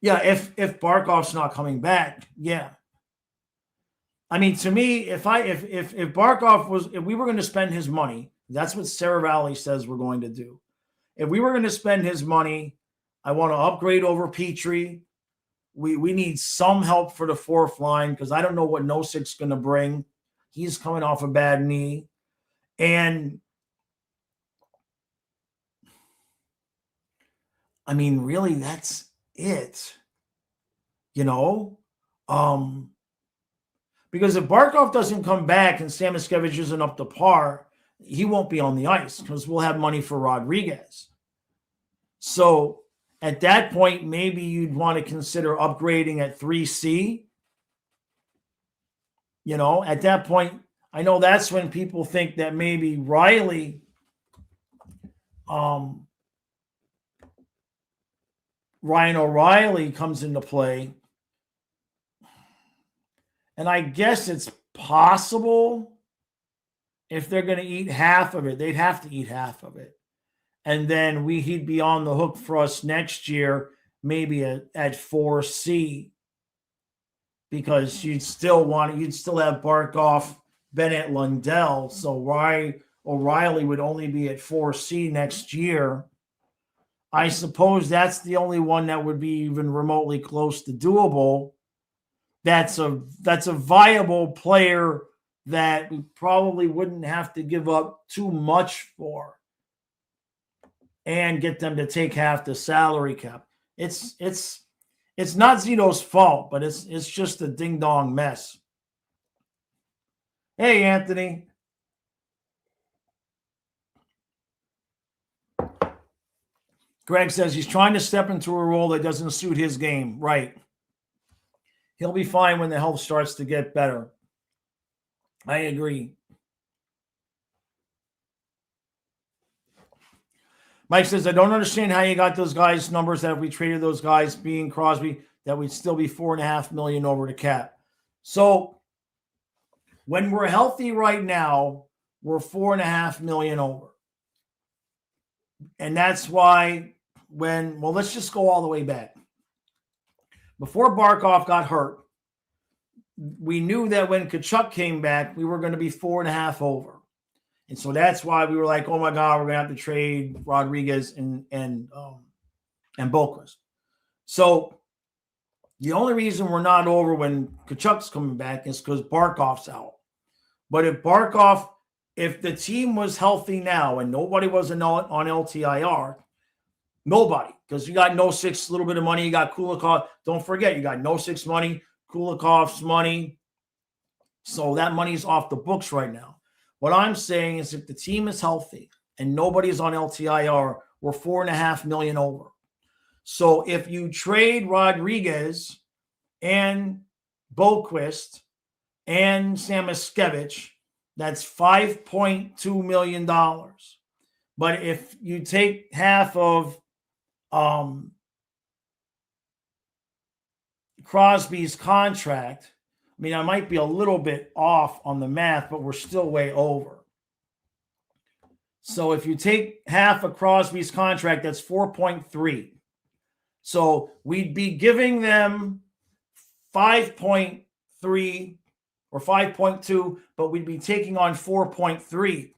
Yeah, if Barkov's not coming back, yeah. I mean, to me, if Barkov was, if we were going to spend his money, that's what Sarah Valley says we're going to do. If we were going to spend his money, I want to upgrade over Petrie. We need some help for the fourth line because I don't know what Nosik's going to bring. He's coming off a bad knee. And I mean, really, that's it. Because if Barkov doesn't come back and Samoskevich isn't up to par, he won't be on the ice because we'll have money for Rodriguez. So at that point, maybe you'd want to consider upgrading at 3C. At that point, I know that's when people think that maybe Ryan O'Reilly comes into play. And I guess it's possible if they're going to eat half of it, they'd have to eat half of it. And then he'd be on the hook for us next year, maybe at 4C, because you'd still have Barkov, Bennett, Lundell. So O'Reilly would only be at 4C next year. I suppose that's the only one that would be even remotely close to doable. That's a viable player that we probably wouldn't have to give up too much for and get them to take half the salary cap. It's not Zito's fault, but it's just a ding-dong mess. Hey, Anthony. Greg says he's trying to step into a role that doesn't suit his game. Right. He'll be fine when the health starts to get better. I agree. Mike says, I don't understand how you got those guys' numbers that if we traded those guys, being Crosby, that we'd still be $4.5 million over the cap. So when we're healthy right now, we're $4.5 million over. And that's why let's just go all the way back. Before Barkov got hurt, we knew that when Tkachuk came back, we were going to be 4.5 over. And so that's why we were like, oh my God, we're going to have to trade Rodriguez and Boquist. So the only reason we're not over when Tkachuk's coming back is because Barkov's out. But if the team was healthy now and nobody was on LTIR, nobody, because you got Nosik's little bit of money, you got Kulikov. Don't forget, you got Nosik's money, Kulikov's money. So that money's off the books right now. What I'm saying is if the team is healthy and nobody's on LTIR, we're $4.5 million over. So if you trade Rodriguez and Boquist and Samoskevich, that's $5.2 million. But if you take half of Crosby's contract, I mean, I might be a little bit off on the math, but we're still way over. So if you take half of Crosby's contract, that's 4.3. So we'd be giving them 5.3 or 5.2, but we'd be taking on 4.3.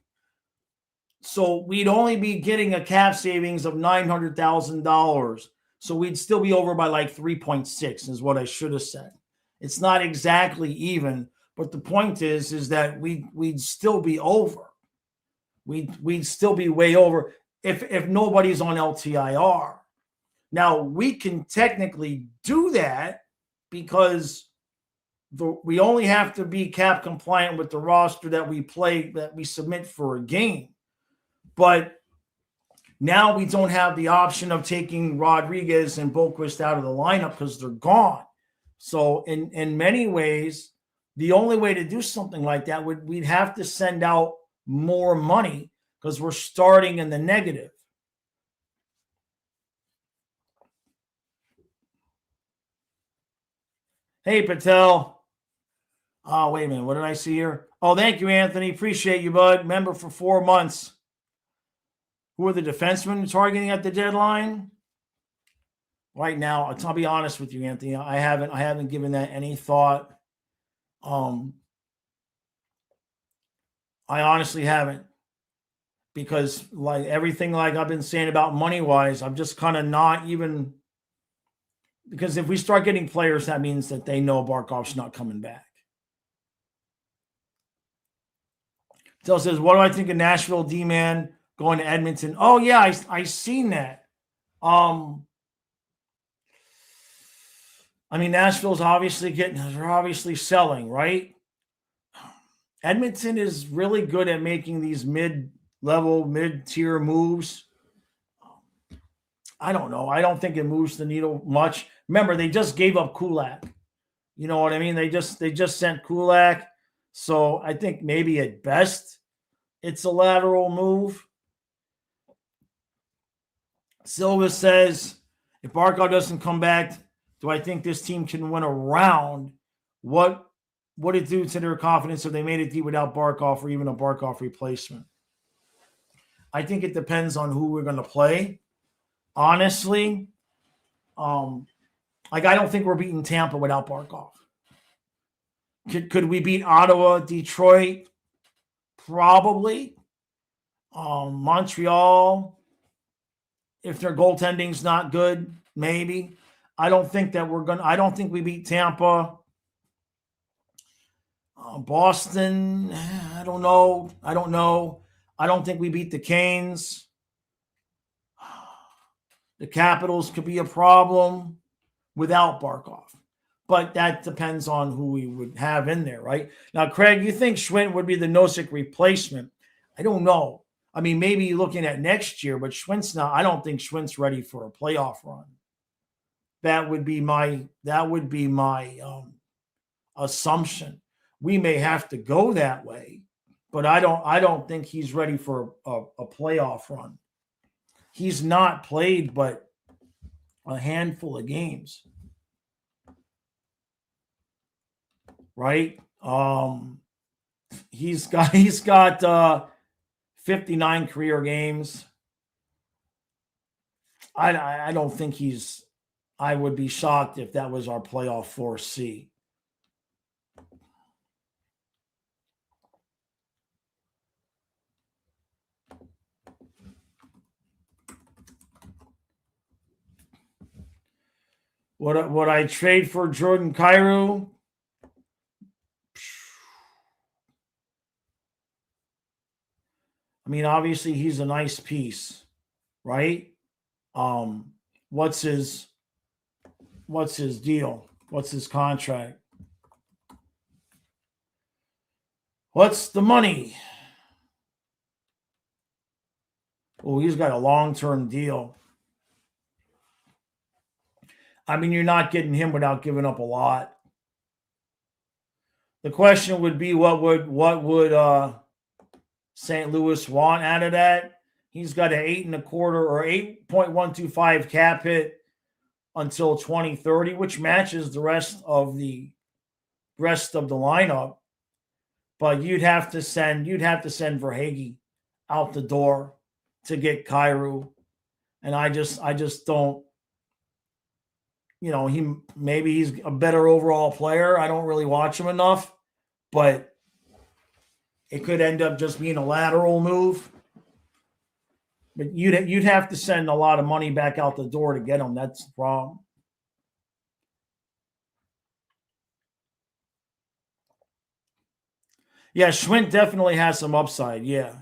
So we'd only be getting a cap savings of $900,000. So we'd still be over by like 3.6 is what I should have said. It's not exactly even, but the point is that we'd still be over. We'd still be way over if nobody's on LTIR. Now, we can technically do that because we only have to be cap compliant with the roster that we submit for a game. But now we don't have the option of taking Rodriguez and Boquist out of the lineup because they're gone. So in many ways, the only way to do something like that we'd have to send out more money because we're starting in the negative. Hey, Patel. Oh, wait a minute. What did I see here? Oh, thank you, Anthony. Appreciate you, bud. Member for 4 months. Who are the defensemen targeting at the deadline? Right now, I'll be honest with you, Anthony. I haven't given that any thought. I honestly haven't, because like everything like I've been saying about money-wise, I'm just kind of not even, because if we start getting players, that means that they know Barkov's not coming back. Tell says, what do I think of Nashville D-man going to Edmonton? Oh yeah, I seen that. I mean, Nashville's they're obviously selling, right? Edmonton is really good at making these mid-level, mid-tier moves. I don't know. I don't think it moves the needle much. Remember, they just gave up Kulak. You know what I mean? They just sent Kulak. So I think maybe at best it's a lateral move. Silva says, if Barkov doesn't come back, do I think this team can win a round? What would it do to their confidence if they made it deep without Barkov or even a Barkov replacement? I think it depends on who we're going to play. Honestly, I don't think we're beating Tampa without Barkov. Could we beat Ottawa, Detroit? Probably. Montreal, if their goaltending's not good, maybe. I don't think we beat Tampa. Boston, I don't know. I don't think we beat the Canes. The Capitals could be a problem without Barkov. But that depends on who we would have in there, right? Now, Craig, you think Schwint would be the Nosek replacement? I don't know. I mean, maybe looking at next year, but I don't think Schwint's ready for a playoff run. That would be my assumption. We may have to go that way, but I don't think he's ready for a playoff run. he's not played but a handful of games, right? He's got 59 career games. I don't think he's. I would be shocked if that was our playoff 4C. Would I trade for Jordan Kyrou? I mean, obviously he's a nice piece, right? What's his deal? What's his contract? What's the money? Oh, he's got a long-term deal. I mean, you're not getting him without giving up a lot. The question would be, what would St. Louis want out of that? He's got an 8.25 or 8.125 cap hit until 2030, which matches the rest of the lineup. But you'd have to send Verhaeghe out the door to get Kyrou, and I just don't. Maybe he's a better overall player. I don't really watch him enough, but it could end up just being a lateral move. But you'd have to send a lot of money back out the door to get him. That's the problem. Yeah, Schwint definitely has some upside. Yeah.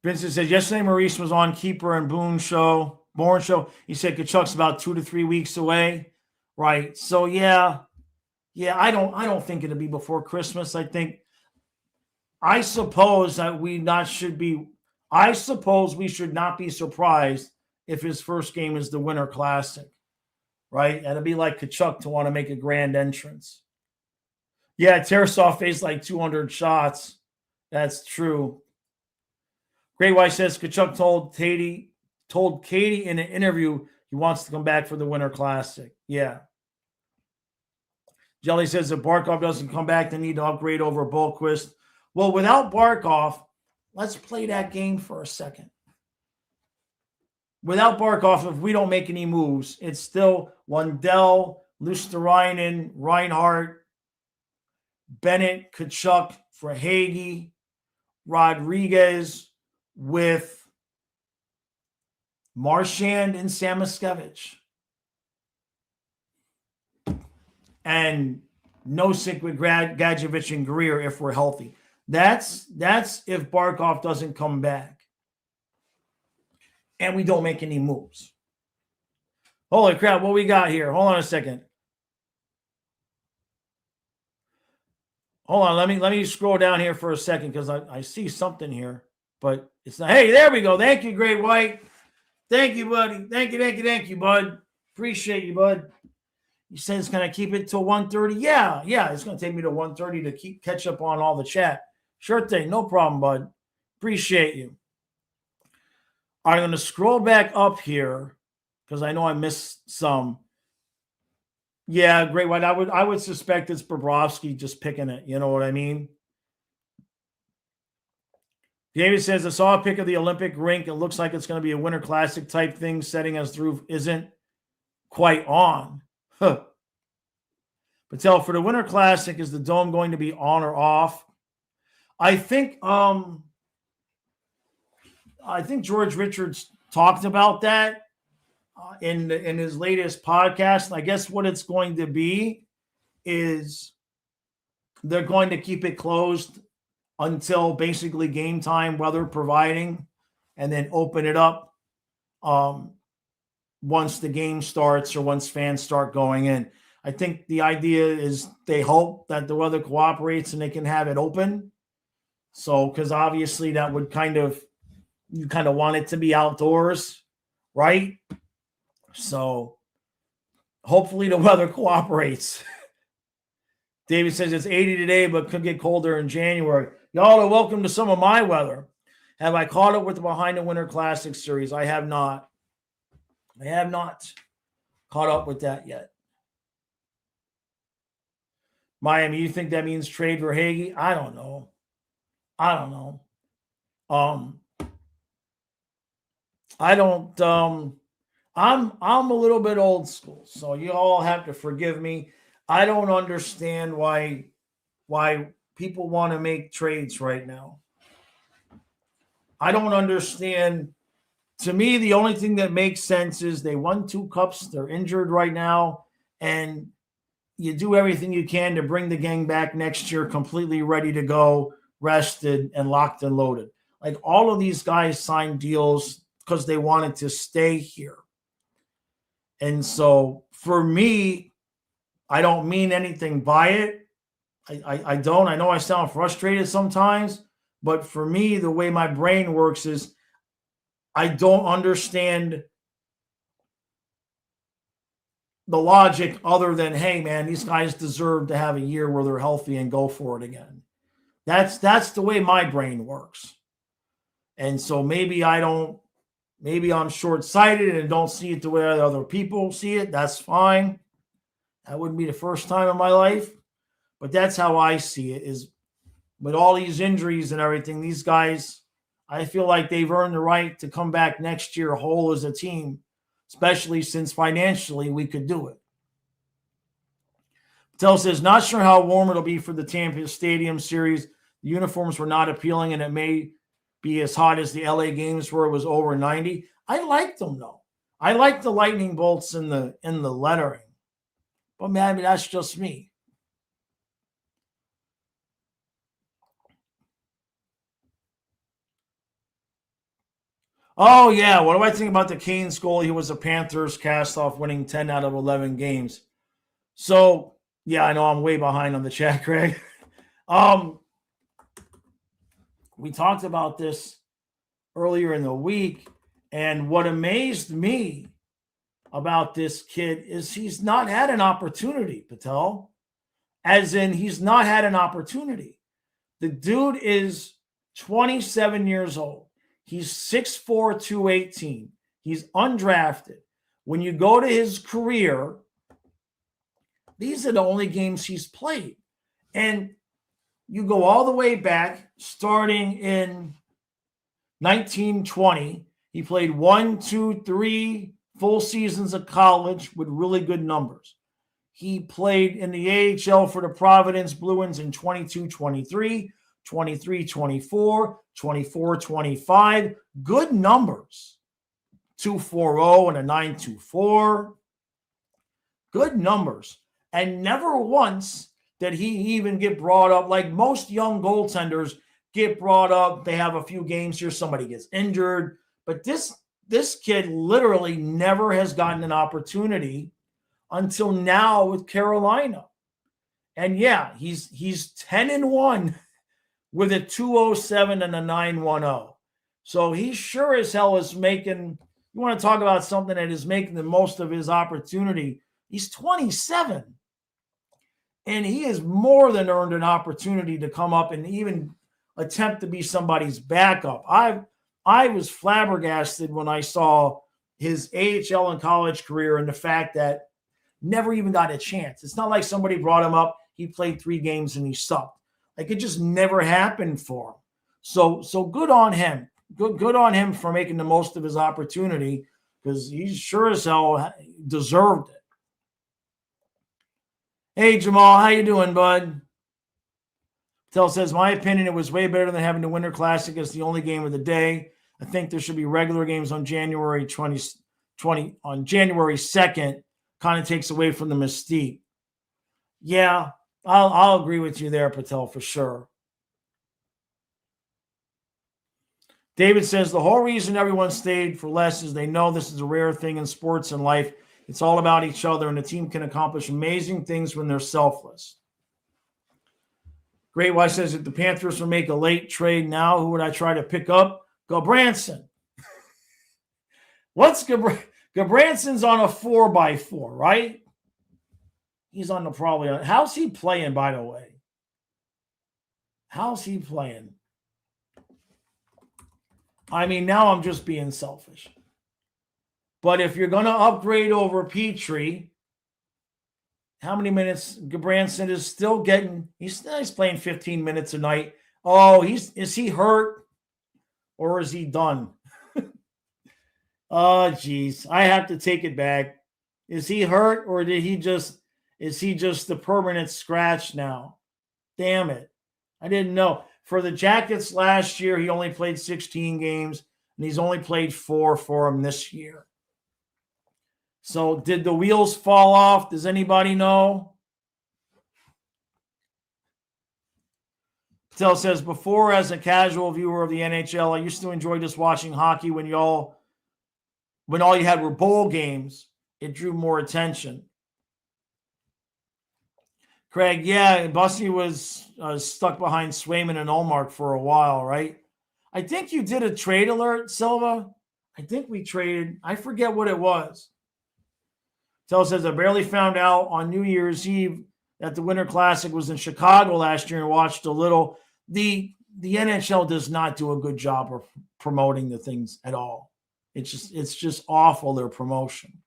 Vincent says, yesterday Maurice was on Keeper and Bourne show. He said Kachuk's about 2 to 3 weeks away. Right. So yeah, I don't think it'll be before Christmas. I suppose we should not be surprised if his first game is the Winter Classic. Right? That'd be like Kachuk to want to make a grand entrance. Yeah, Tarasov faced like 200 shots. That's true. Great White says Kachuk told Katie in an interview he wants to come back for the Winter Classic. Yeah. Jelly says if Barkov doesn't come back, they need to upgrade over Bolquist. Well, without Barkov, let's play that game for a second. Without Barkov, if we don't make any moves, it's still Lundell, Luosterainen, Reinhart, Bennett, Kachuk, Verhaeghe, Rodriguez, with Marchand and Samoskevich. And Nosek with Gadjevich and Greer if we're healthy. That's if Barkov doesn't come back. And we don't make any moves. Holy crap, what we got here? Hold on a second. Hold on, let me scroll down here for a second because I see something here. But it's not. Hey, there we go. Thank you, Great White. Thank you, buddy. Thank you, bud. Appreciate you, bud. He says, can I keep it till 1:30? Yeah. It's going to take me to 1:30 to catch up on all the chat. Sure thing. No problem, bud. Appreciate you. I'm going to scroll back up here because I know I missed some. Yeah, Great White. I would suspect it's Bobrovsky just picking it. You know what I mean? David says, I saw a pic of the Olympic rink. It looks like it's going to be a Winter Classic type thing. Setting as the roof isn't quite on. Huh. Patel, for the Winter Classic, is the dome going to be on or off? I think George Richards talked about that in his latest podcast. And I guess what it's going to be is they're going to keep it closed until basically game time, weather providing, and then open it up once the game starts or once fans start going in. I think the idea is they hope that the weather cooperates and they can have it open. So, because obviously that would you kind of want it to be outdoors, right? So hopefully the weather cooperates. David says it's 80 today, but could get colder in January. Y'all are welcome to some of my weather. Have I caught up with the Behind the Winter Classic series? I have not. I have not caught up with that yet. Miami, you think that means trade for Hagee? I don't know. I don't know. I don't. I'm a little bit old school, so you all have to forgive me. I don't understand why people want to make trades right now. I don't understand. To me, the only thing that makes sense is they won 2 cups. They're injured right now, and you do everything you can to bring the gang back next year completely ready to go, rested, and locked and loaded. Like all of these guys signed deals because they wanted to stay here. And so for me, I don't mean anything by it. I don't. I know I sound frustrated sometimes, but for me, the way my brain works is I don't understand the logic other than, hey, man, these guys deserve to have a year where they're healthy and go for it again. That's the way my brain works. And so maybe I'm short-sighted and don't see it the way other people see it. That's fine. That wouldn't be the first time in my life. But that's how I see it, is with all these injuries and everything, these guys, I feel like they've earned the right to come back next year whole as a team, especially since financially we could do it. Patel says, not sure how warm it'll be for the Tampa Stadium series. The uniforms were not appealing, and it may be as hot as the LA games where it was over 90. I like them, though. I like the lightning bolts in the lettering. But maybe that's just me. Oh, yeah. What do I think about the Canes goal? He was a Panthers cast-off, winning 10 out of 11 games. So, yeah, I know I'm way behind on the chat, Craig. We talked about this earlier in the week, and what amazed me about this kid is he's not had an opportunity, Patel. As in, he's not had an opportunity. The dude is 27 years old. He's 6'4", 218. He's undrafted. When you go to his career, these are the only games he's played. And you go all the way back, starting in 1920. He played 1, 2, 3 full seasons of college with really good numbers. He played in the AHL for the Providence Bruins in 22-23, 23-24, 24-25. Good numbers. 2.40 and a 9.24. Good numbers. And never once did he even get brought up. Like most young goaltenders get brought up. They have a few games here. Somebody gets injured. But this kid literally never has gotten an opportunity until now with Carolina. And yeah, he's 10-1 with a 2.07 and a 9.10. So he sure as hell is making, you want to talk about something that is making the most of his opportunity. He's 27. And he has more than earned an opportunity to come up and even attempt to be somebody's backup. I was flabbergasted when I saw his AHL and college career and the fact that never even got a chance. It's not like somebody brought him up, he played 3 games and he sucked. Like it just never happened for him. So good on him. Good on him for making the most of his opportunity, because he sure as hell deserved it. Hey, Jamal, how you doing, bud? Patel says, my opinion, it was way better than having the Winter Classic as the only game of the day. I think there should be regular games on January 20 on January 2nd. Kind of takes away from the mystique. Yeah, I'll agree with you there, Patel, for sure. David says, the whole reason everyone stayed for less is they know this is a rare thing in sports and life. It's all about each other, and the team can accomplish amazing things when they're selfless. Great White says, if the Panthers will make a late trade now, who would I try to pick up? Gabranson. What's Gabranson's on a 4x4, right? He's on the how's he playing, by the way? How's he playing? I mean, now I'm just being selfish. But if you're going to upgrade over Petrie, how many minutes? Gabranson is still getting, he's playing 15 minutes a night. Oh, is he hurt or is he done? Oh, geez. I have to take it back. Is he hurt or is he just the permanent scratch now? Damn it. I didn't know. For the Jackets last year, he only played 16 games, and he's only played 4 for him this year. So did the wheels fall off? Does anybody know? Patel says, before, as a casual viewer of the NHL, I used to enjoy just watching hockey when all you had were bowl games. It drew more attention. Craig, yeah, Bussy was stuck behind Swayman and Olmark for a while, right? I think you did a trade alert, Silva. I think we traded. I forget what it was. Tell says, I barely found out on New Year's Eve that the Winter Classic was in Chicago last year and watched a little. The NHL does not do a good job of promoting the things at all. It's just awful, their promotion.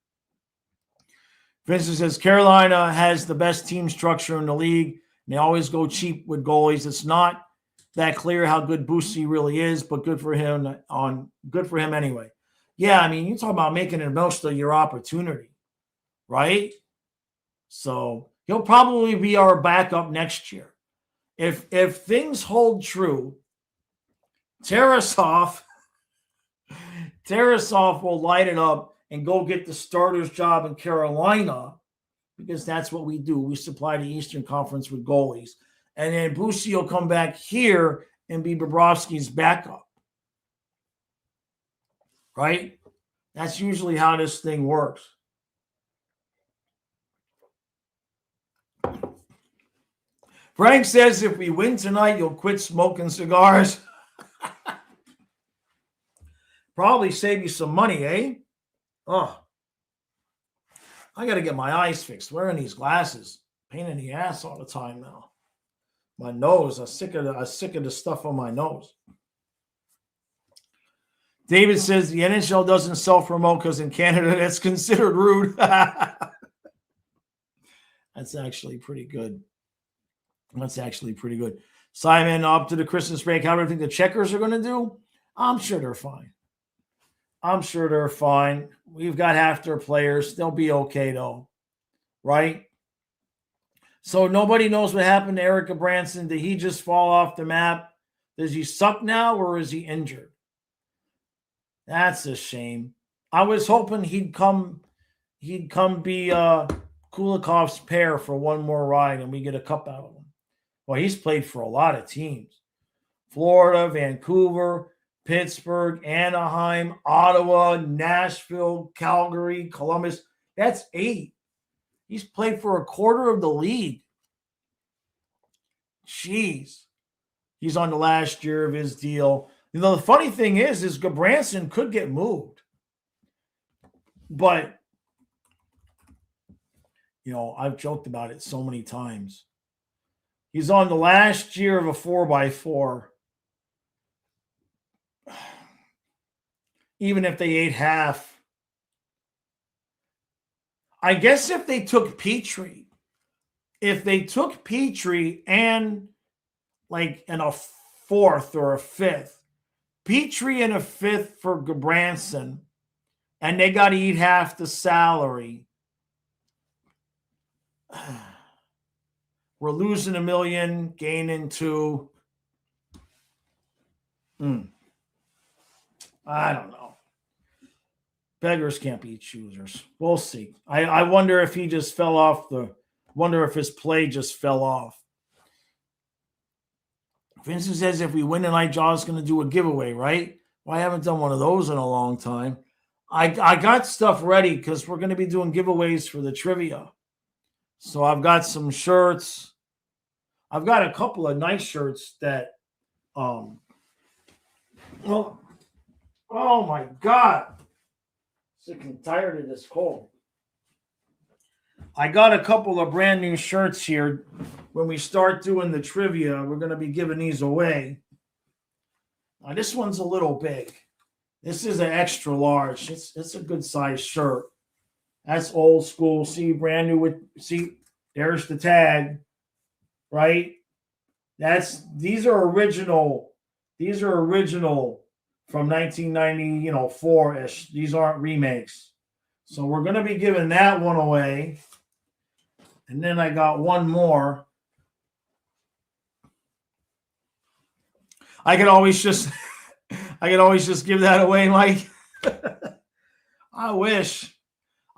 Vincent says, Carolina has the best team structure in the league. And they always go cheap with goalies. It's not that clear how good Bussi really is, but good for him anyway. Yeah, I mean, you talk about making the most of your opportunity, right? So he'll probably be our backup next year. If things hold true, Tarasov will light it up and go get the starter's job in Carolina, because that's what we do. We supply the Eastern Conference with goalies. And then Bussi will come back here and be Bobrovsky's backup. Right? That's usually how this thing works. Frank says, if we win tonight, you'll quit smoking cigars. Probably save you some money, eh? Oh, I got to get my eyes fixed. Wearing these glasses, pain in the ass all the time now. My nose, I'm sick of the stuff on my nose. David says the NHL doesn't self-promote because in Canada that's considered rude. That's actually pretty good. Simon, up to the Christmas break, how do you think the Checkers are going to do? I'm sure they're fine. We've got half their players. They'll be okay, though. Right? So nobody knows what happened to Eric Branson. Did he just fall off the map? Does he suck now, or is he injured? That's a shame. I was hoping he'd come be Kulikov's pair for one more ride and we get a cup out of him. Well, he's played for a lot of teams. Florida, Vancouver, Pittsburgh, Anaheim, Ottawa, Nashville, Calgary, Columbus. That's 8. He's played for a quarter of the league. Jeez. He's on the last year of his deal. You know, the funny thing is Gabranson could get moved. But, I've joked about it so many times. He's on the last year of a 4x4. Even if they ate half. I guess if they took Petrie and like in a 4th or a 5th, Petrie and a 5th for Gabranson, and they got to eat half the salary. We're losing $1 million, gaining $2 million. I don't know. Beggars can't be choosers. We'll see. I wonder if he just fell off wonder if his play just fell off. Vincent says if we win tonight, John's going to do a giveaway, right? Well, I haven't done one of those in a long time. I got stuff ready because we're going to be doing giveaways for the trivia. So I've got some shirts. I've got a couple of nice shirts that, oh my God. Sick and tired of this cold. I got a couple of brand new shirts here when we start doing the trivia, we're going to be giving these away. Now, this one's a little big. This is an extra large. It's a good size shirt. That's old school. See, brand new see, there's the tag, right? These are original. These are original from 1990, 4-ish. These aren't remakes. So we're going to be giving that one away. And then I got one more. I could always just give that away, Mike. I wish.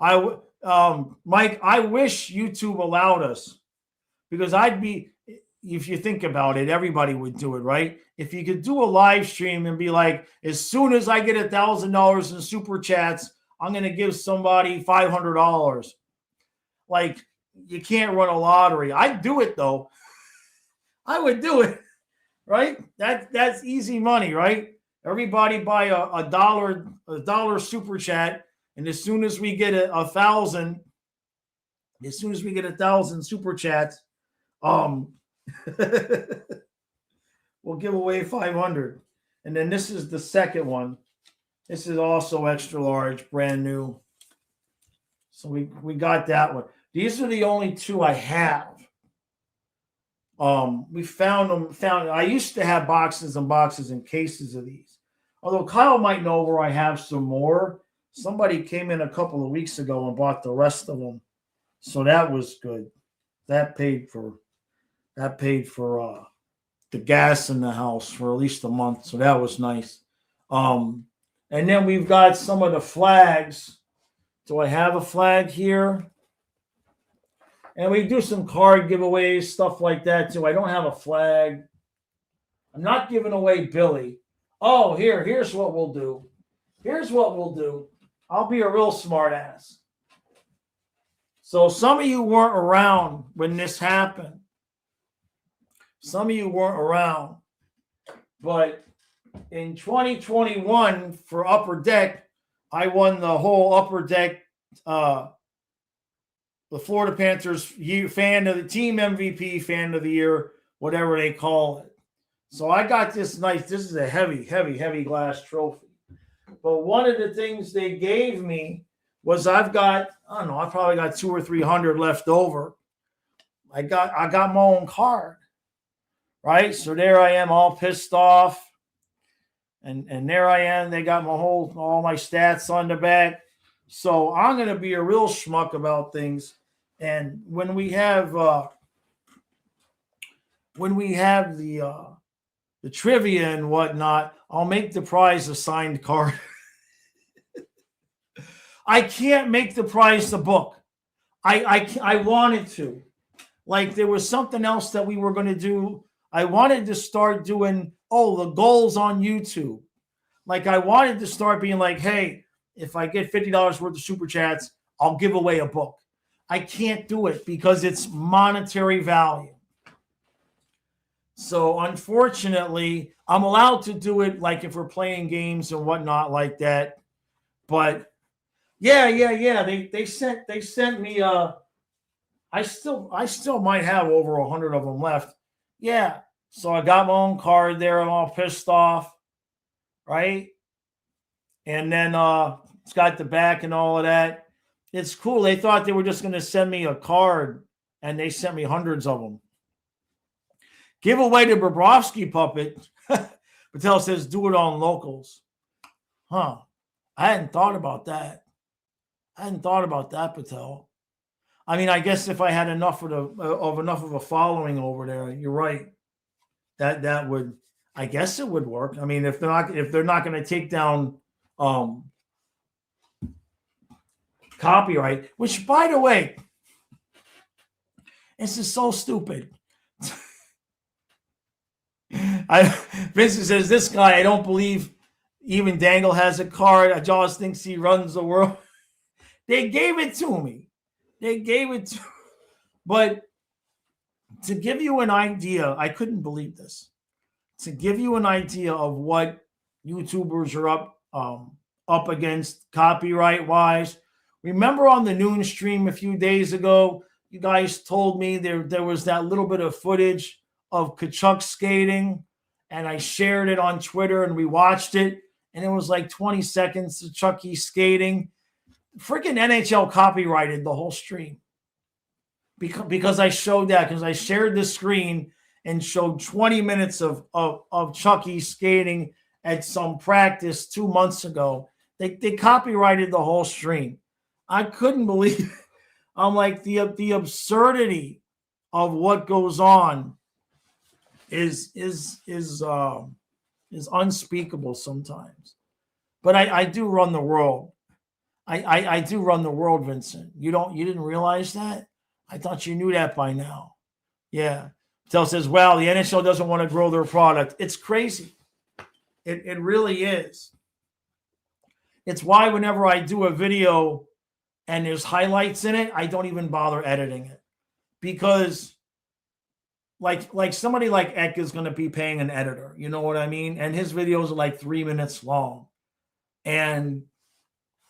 Mike, I wish YouTube allowed us, because if you think about it, everybody would do it, right? If you could do a live stream and be like, as soon as I get $1,000 in super chats, I'm going to give somebody $500. Like, you can't run a lottery. I'd do it, though. I would do it, right? That's easy money, right? Everybody buy a dollar super chat, and as soon as we get a thousand super chats, we'll give away 500. And then this is the second one. This is also extra large, brand new. So we got that one. These are the only two I have. We found them. I used to have boxes and boxes and cases of these. Although Kyle might know where I have some more. Somebody came in a couple of weeks ago and bought the rest of them. So that was good. That paid for the gas in the house for at least a month. So that was nice. And then we've got some of the flags. Do I have a flag here? And we do some card giveaways, stuff like that too. I don't have a flag. I'm not giving away Billy. Oh, here's what we'll do. Here's what we'll do. I'll be a real smart ass. So some of you weren't around when this happened. Some of you weren't around. But in 2021 for Upper Deck, I won the whole Upper Deck, the Florida Panthers fan of the team MVP, fan of the year, whatever they call it. So I got this nice, this is a heavy glass trophy. But one of the things they gave me was I probably got 200 or 300 left over. I got my own card, right? So there I am, all pissed off. And there I am. They got all my stats on the back. So I'm going to be a real schmuck about things. And when we have the trivia and whatnot, I'll make the prize a signed card. I can't make the prize the book. I wanted to. Like, there was something else that we were going to do. I wanted to start doing, the goals on YouTube. Like, I wanted to start being like, hey, if I get $50 worth of super chats, I'll give away a book. I can't do it because it's monetary value. So unfortunately, I'm allowed to do it like if we're playing games and whatnot like that. But yeah. They sent me I still might have over 100 of them left. Yeah. So I got my own card there. I'm all pissed off. Right. And then it's got the back and all of that. It's cool. They thought they were just going to send me a card, and they sent me hundreds of them. Give away to Bobrovsky puppet. Patel says, do it on locals. Huh. I hadn't thought about that. Patel. I mean, I guess if I had enough of a following over there, you're right. That would, I guess it would work. I mean, if they're not going to take down copyright, which, by the way, this is so stupid. Vincent says, this guy, I don't believe even Dangle has a card. I just thinks he runs the world. They gave it to me. But to give you an idea, I couldn't believe this. To give you an idea of what YouTubers are up against copyright-wise, remember on the noon stream a few days ago, you guys told me there was that little bit of footage of Kachuk skating, and I shared it on Twitter, and we watched it, and it was like 20 seconds of Chucky skating. Freaking NHL copyrighted the whole stream because I showed that, because I shared the screen and showed 20 minutes of Chucky skating at some practice 2 months ago. They copyrighted the whole stream. I couldn't believe it. I'm like, the absurdity of what goes on is unspeakable sometimes. But I do run the world. I do run the world, Vincent. You didn't realize that? I thought you knew that by now. Yeah. Tell says, well, the NHL doesn't want to grow their product. It's crazy. It really is. It's why whenever I do a video and there's highlights in it, I don't even bother editing it. Because like somebody like Eck is going to be paying an editor. You know what I mean? And his videos are like 3 minutes long. And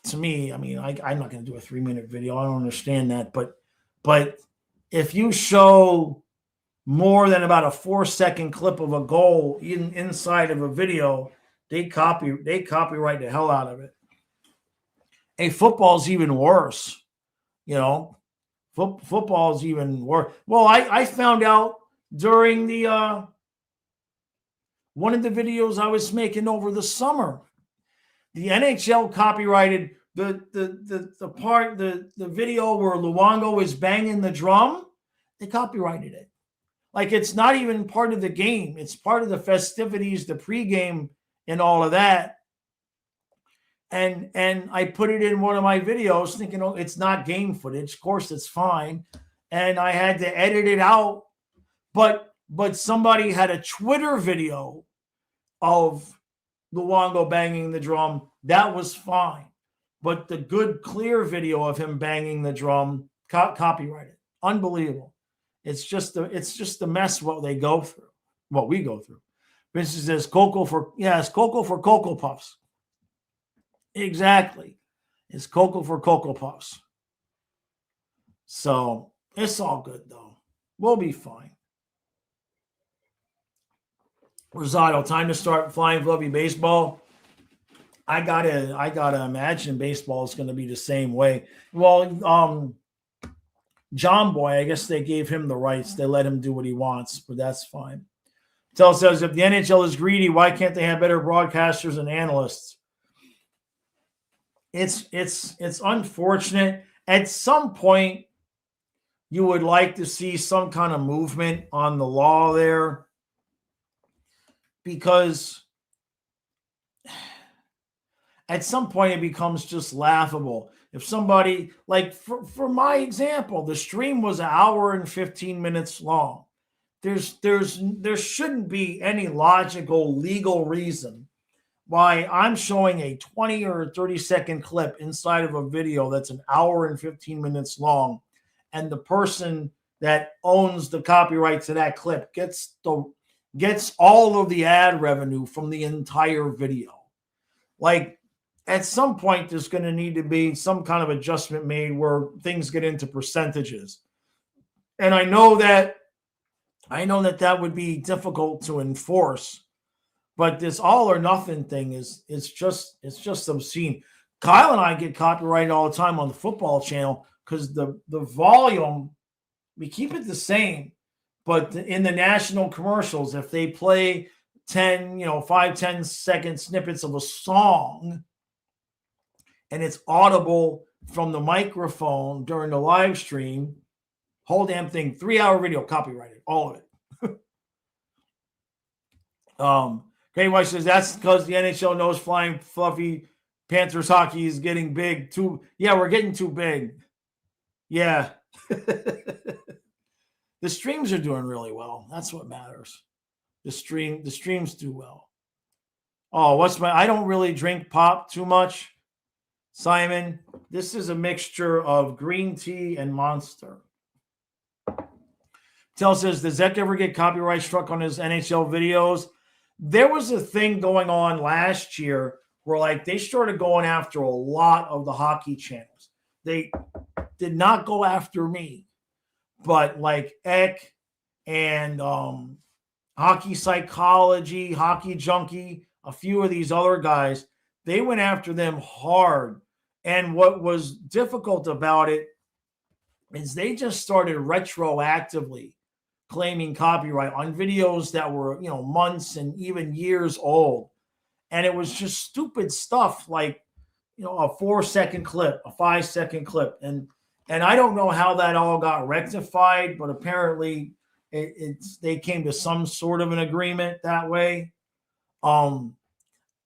to me, I mean, I'm not going to do a 3-minute video. I don't understand that. But if you show more than about a 4-second clip of a goal inside of a video, they copyright the hell out of it. Hey, football's even worse. You know, football's even worse. Well, I found out during the one of the videos I was making over the summer, the NHL copyrighted the video where Luongo is banging the drum. They copyrighted it. Like, it's not even part of the game. It's part of the festivities, the pregame, and all of that. And I put it in one of my videos thinking, oh, it's not game footage. Of course, it's fine. And I had to edit it out. But somebody had a Twitter video of Luongo banging the drum. That was fine. But the good, clear video of him banging the drum, copyrighted. Unbelievable. It's just the mess what they go through, what we go through. Vincent says Cocoa for Cocoa Puffs. Exactly. It's Cocoa for Cocoa Puffs. So it's all good though. We'll be fine. Rosado, time to start Flying Fluffy baseball. I gotta imagine baseball is going to be the same way. Well, John Boy, I guess they gave him the rights. They let him do what he wants, but that's fine. Tell says, if the NHL is greedy, why can't they have better broadcasters and analysts? It's unfortunate. At some point, you would like to see some kind of movement on the law there, because at some point it becomes just laughable. If somebody, like for my example, the stream was 1 hour and 15 minutes long. There shouldn't be any logical, legal reason why I'm showing a 20 or 30-second clip inside of a video that's 1 hour and 15 minutes long, and the person that owns the copyright to that clip gets all of the ad revenue from the entire video. Like, at some point, there's going to need to be some kind of adjustment made where things get into percentages. And I know that that would be difficult to enforce, but this all or nothing thing it's just obscene. Kyle and I get copyrighted all the time on the football channel because the volume, we keep it the same, but in the national commercials, if they play 5-10 second snippets of a song, and it's audible from the microphone during the live stream, whole damn thing, 3-hour video, copyrighted, all of it. Kay White says that's because the NHL knows Flying Fluffy Panthers hockey is getting big too. Yeah, we're getting too big. Yeah. The streams are doing really well. That's what matters. The streams do well. Oh, I don't really drink pop too much. Simon, this is a mixture of green tea and Monster. Tell says, does Zach ever get copyright struck on his NHL videos? There was a thing going on last year where they started going after a lot of the hockey channels. They did not go after me, but like Eck and Hockey Psychology, Hockey Junkie, a few of these other guys, they went after them hard. And what was difficult about it is they just started retroactively claiming copyright on videos that were, months and even years old. And it was just stupid stuff like, a 4-second clip, a 5-second clip. And I don't know how that all got rectified, but apparently they came to some sort of an agreement that way. I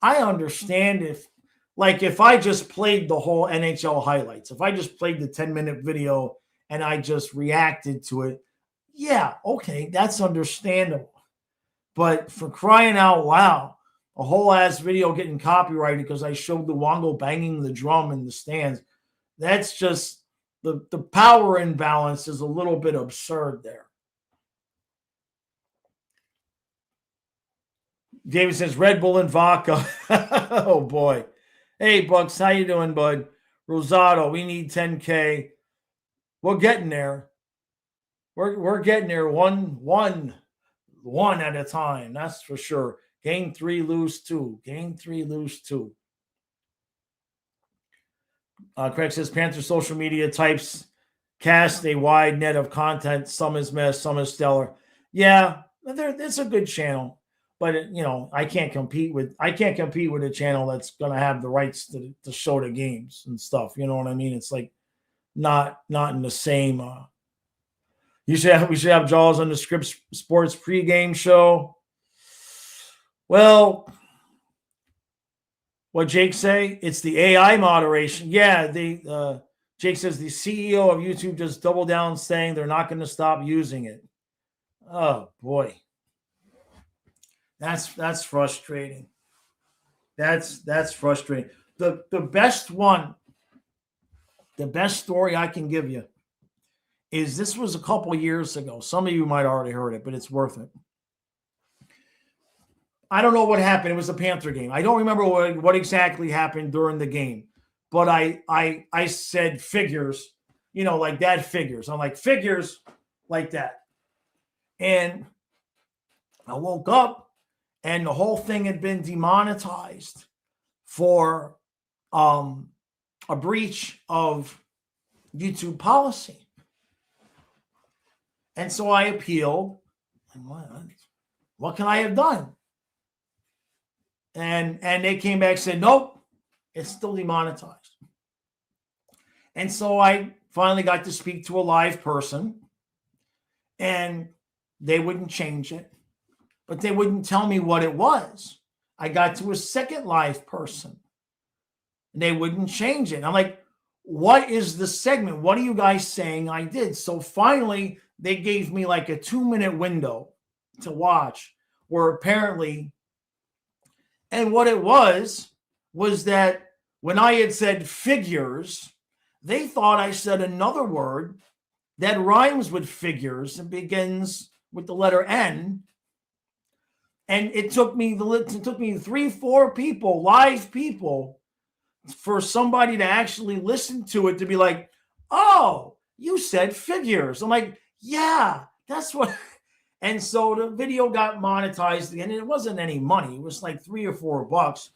understand if I just played the whole NHL highlights, if I just played the 10-minute video and I just reacted to it, yeah, okay, that's understandable. But for crying out loud, a whole ass video getting copyrighted because I showed Luongo banging the drum in the stands, that's just the power imbalance is a little bit absurd there. David says Red Bull and vodka. Oh boy. Hey Bucks, how you doing, bud? Rosado, we need 10K. We're getting there. We're getting there one at a time. That's for sure. Game 3, lose 2. Game 3, lose 2. Craig says Panther social media types cast a wide net of content. Some is mess, some is stellar. Yeah, it's a good channel. But I can't compete with a channel that's going to have the rights to show the games and stuff. You know what I mean? It's like not in the same. We should have Jaws on the Scripps Sports pregame show. Well, what Jake say? It's the AI moderation. Yeah, Jake says the CEO of YouTube just doubled down saying they're not going to stop using it. Oh boy. That's frustrating. That's frustrating. The best story I can give you is this was a couple years ago. Some of you might already heard it, but it's worth it. I don't know what happened. It was a Panther game. I don't remember what exactly happened during the game, but I said figures, like that figures. I'm like figures like that. And I woke up and the whole thing had been demonetized for a breach of YouTube policy. And so I appealed. And what can I have done? And they came back and said, nope, it's still demonetized. And so I finally got to speak to a live person, and they wouldn't change it. But they wouldn't tell me what it was. I got to a second live person. And they wouldn't change it. I'm like, what is the segment? What are you guys saying I did? So finally, they gave me like a 2-minute window to watch where apparently, and what it was that when I had said figures, they thought I said another word that rhymes with figures and begins with the letter N. And it took me 3-4 people, live people, for somebody to actually listen to it to be like, oh, you said figures. I'm like, yeah, that's what. And so the video got monetized again. And it wasn't any money. It was like $3 or $4.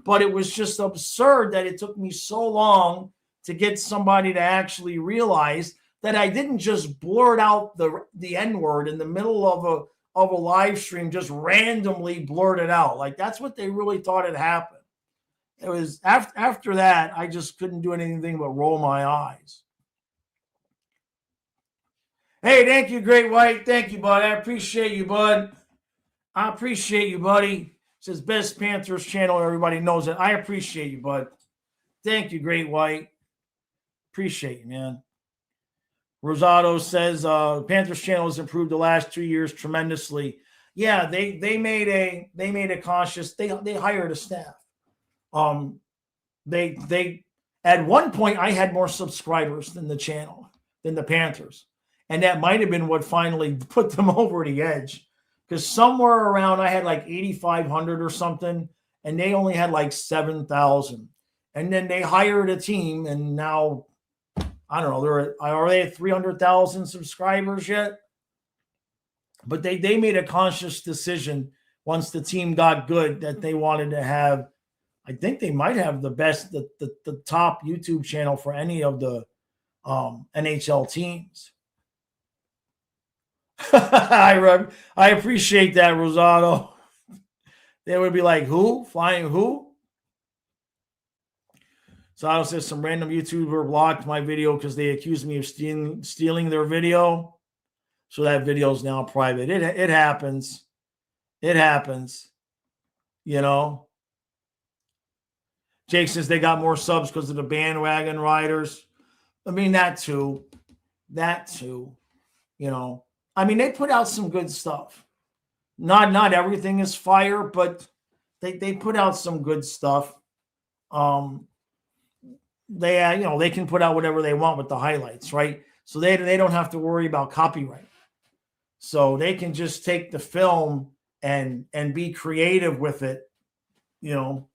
But it was just absurd that it took me so long to get somebody to actually realize that I didn't just blurt out the N-word in the middle of a live stream, just randomly blurted out. Like that's what they really thought had happened. It was after that, I just couldn't do anything but roll my eyes. Hey, thank you, Great White. Thank you, bud. I appreciate you, bud. I appreciate you, buddy. It says best Panthers channel. Everybody knows it. I appreciate you, bud. Thank you, Great White. Appreciate you, man. Rosado says Panthers channel has improved the last 2 years tremendously. Yeah, they made a conscious. They hired a staff. They at one point I had more subscribers than the channel, than the Panthers, and that might have been what finally put them over the edge. Because somewhere around I had like 8,500 or something, and they only had like 7,000. And then they hired a team, and now I don't know, are they at 300,000 subscribers yet? But they made a conscious decision once the team got good that they wanted to have, I think they might have the top YouTube channel for any of the NHL teams. I appreciate that, Rosado. They would be like, who? Flying who? Rosado says some random YouTuber blocked my video because they accused me of stealing their video. So that video is now private. It happens. It happens. You know. Jake says they got more subs because of the bandwagon riders. I mean, that too. That too. You know. I mean, they put out some good stuff. Not everything is fire, but they put out some good stuff. They can put out whatever they want with the highlights, right? So they don't have to worry about copyright. So they can just take the film and be creative with it, you know.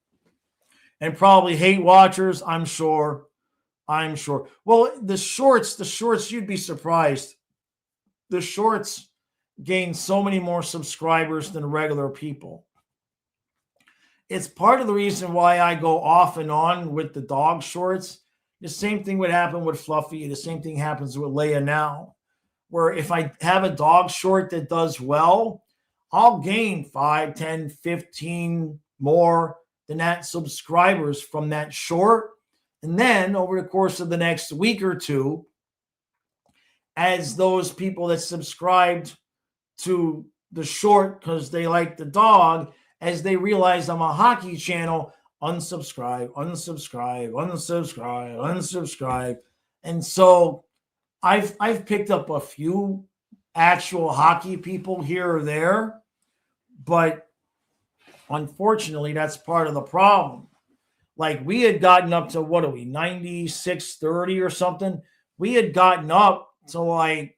And probably hate watchers, I'm sure. Well, the shorts, you'd be surprised. The shorts gain so many more subscribers than regular people. It's part of the reason why I go off and on with the dog shorts. The same thing would happen with Fluffy. The same thing happens with Leia now, where if I have a dog short that does well, I'll gain 5, 10, 15 more than that subscribers from that short. And then over the course of the next week or two, as those people that subscribed to the short because they like the dog, as they realize I'm a hockey channel, unsubscribe. And so I've picked up a few actual hockey people here or there, but unfortunately, that's part of the problem. Like we had gotten up to, 96.30 or something? We had gotten up to like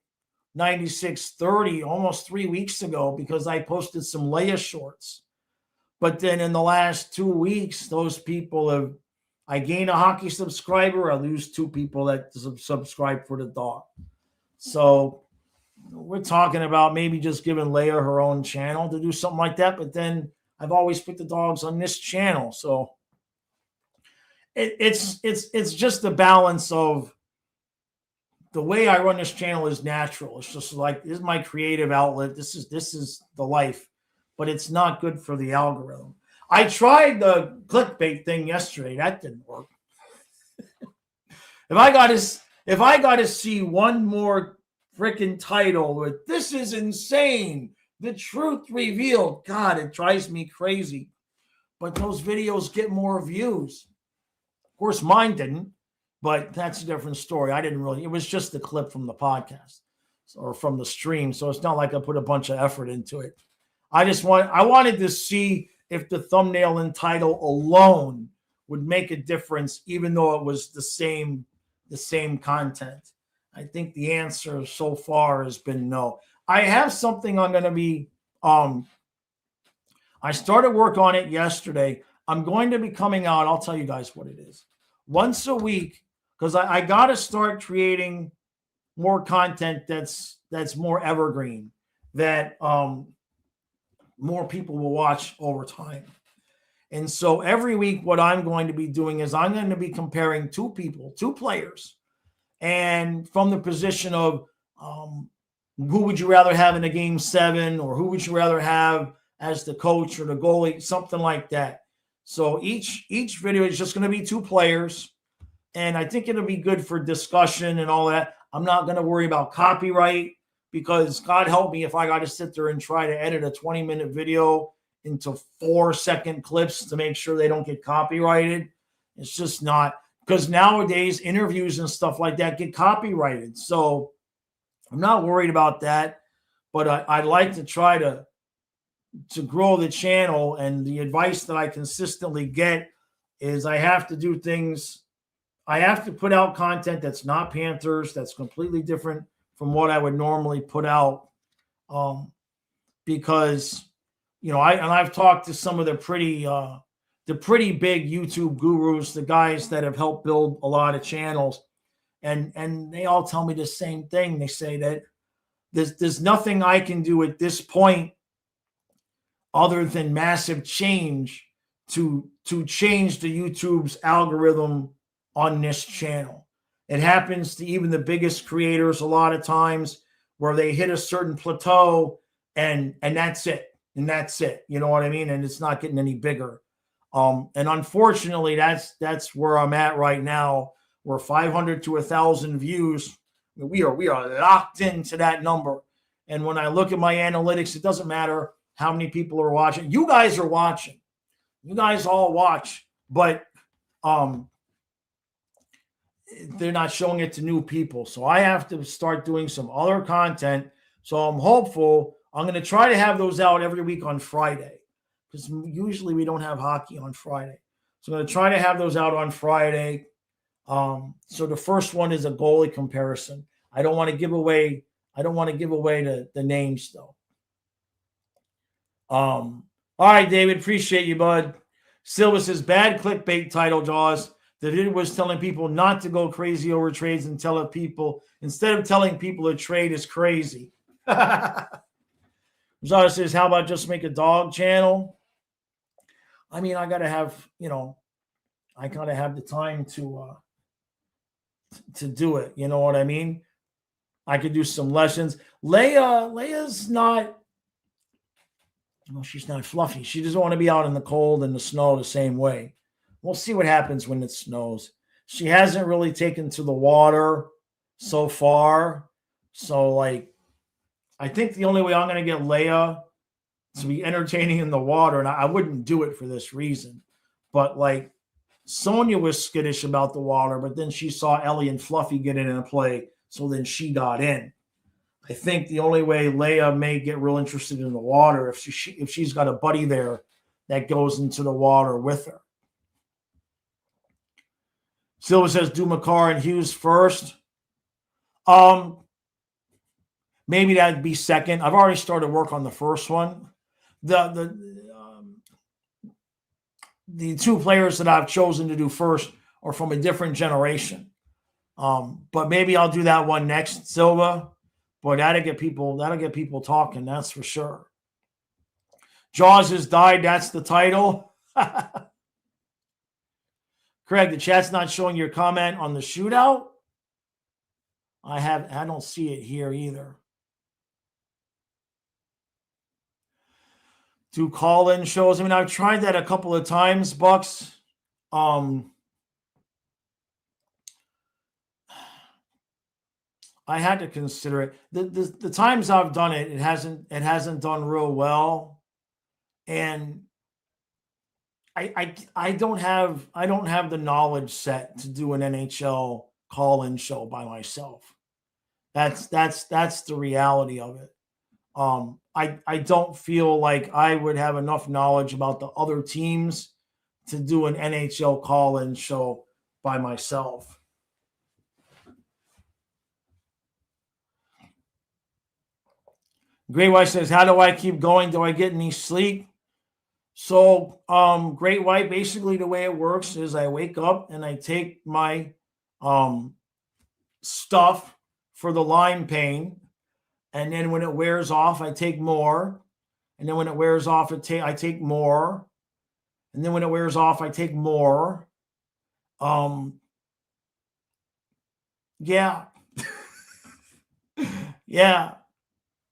96.30 almost 3 weeks ago because I posted some Leia shorts. But then in the last 2 weeks, those people I gain a hockey subscriber, I lose 2 people that subscribe for the dog. So we're talking about maybe just giving Leia her own channel to do something like that. But then I've always put the dogs on this channel. So it's just the balance of the way I run this channel is natural. It's just like, this is my creative outlet. This is the life, but it's not good for the algorithm. I tried the clickbait thing yesterday. That didn't work. If I got to see one more freaking title with "This is insane, the truth revealed," God, it drives me crazy. But those videos get more views. Of course, mine didn't, but that's a different story. It was just the clip from the podcast or from the stream. So it's not like I put a bunch of effort into it. I wanted to see if the thumbnail and title alone would make a difference, even though it was the same content. I think the answer so far has been no. I have something I'm going to be, I started work on it yesterday. I'm going to be coming out. I'll tell you guys what it is. Once a week, because I got to start creating more content that's more evergreen, that more people will watch over time. And so every week, what I'm going to be doing is I'm going to be comparing two players, and from the position of who would you rather have in a game 7, or who would you rather have as the coach or the goalie, something like that. So each video is just going to be 2 players, and I think it'll be good for discussion and all that. I'm not going to worry about copyright, because God help me if I got to sit there and try to edit a 20-minute video into 4-second clips to make sure they don't get copyrighted. It's just not, because nowadays interviews and stuff like that get copyrighted. So I'm not worried about that, but I'd like to try to grow the channel. And the advice that I consistently get is I have to do things. I have to put out content that's not Panthers, that's completely different from what I would normally put out, because, I've talked to some of the pretty big YouTube gurus, the guys that have helped build a lot of channels, and they all tell me the same thing. They say that there's nothing I can do at this point other than massive change to change the YouTube's algorithm on this channel. It happens to even the biggest creators a lot of times where they hit a certain plateau and that's it. And that's it. You know what I mean? And it's not getting any bigger. And unfortunately, that's where I'm at right now. We're 500 to 1,000 views. We are locked into that number. And when I look at my analytics, it doesn't matter how many people are watching. You guys are watching. You guys all watch, but they're not showing it to new people. So I have to start doing some other content. So I'm hopeful. I'm going to try to have those out every week on Friday, because usually we don't have hockey on Friday. So I'm going to try to have those out on Friday. So the first one is a goalie comparison. I don't want to give away the names though. All right, David, appreciate you, bud. Silva says, bad clickbait title, Jaws. The video was telling people not to go crazy over trades and instead of telling people a trade is crazy. Zara says, how about just make a dog channel? I mean, I got to have the time to do it. You know what I mean? I could do some lessons. Leia's not, she's not fluffy. She doesn't want to be out in the cold and the snow the same way. We'll see what happens when it snows. She hasn't really taken to the water so far. So, I think the only way I'm going to get Leia to be entertaining in the water, and I wouldn't do it for this reason, but Sonia was skittish about the water, but then she saw Ellie and Fluffy get in and play, so then she got in. I think the only way Leia may get real interested in the water if she's got a buddy there that goes into the water with her. Silva says, do McCarr and Hughes first. Maybe that'd be second. I've already started work on the first one. The two players that I've chosen to do first are from a different generation. But maybe I'll do that one next, Silva. Boy, that'll get people talking, that's for sure. Jaws has died, that's the title. Craig, the chat's not showing your comment on the shootout. I don't see it here either. Do call-in shows. I mean, I've tried that a couple of times, Bucks. I had to consider it. The times I've done it, it hasn't done real well. And I don't have the knowledge set to do an NHL call-in show by myself. That's the reality of it. I don't feel like I would have enough knowledge about the other teams to do an NHL call-in show by myself. Great White says, how do I keep going? Do I get any sleep? So, Great White, basically the way it works is I wake up and I take my stuff for the Lyme pain. And then when it wears off, I take more. And then when it wears off, I take more. And then when it wears off, I take more. Yeah. Yeah.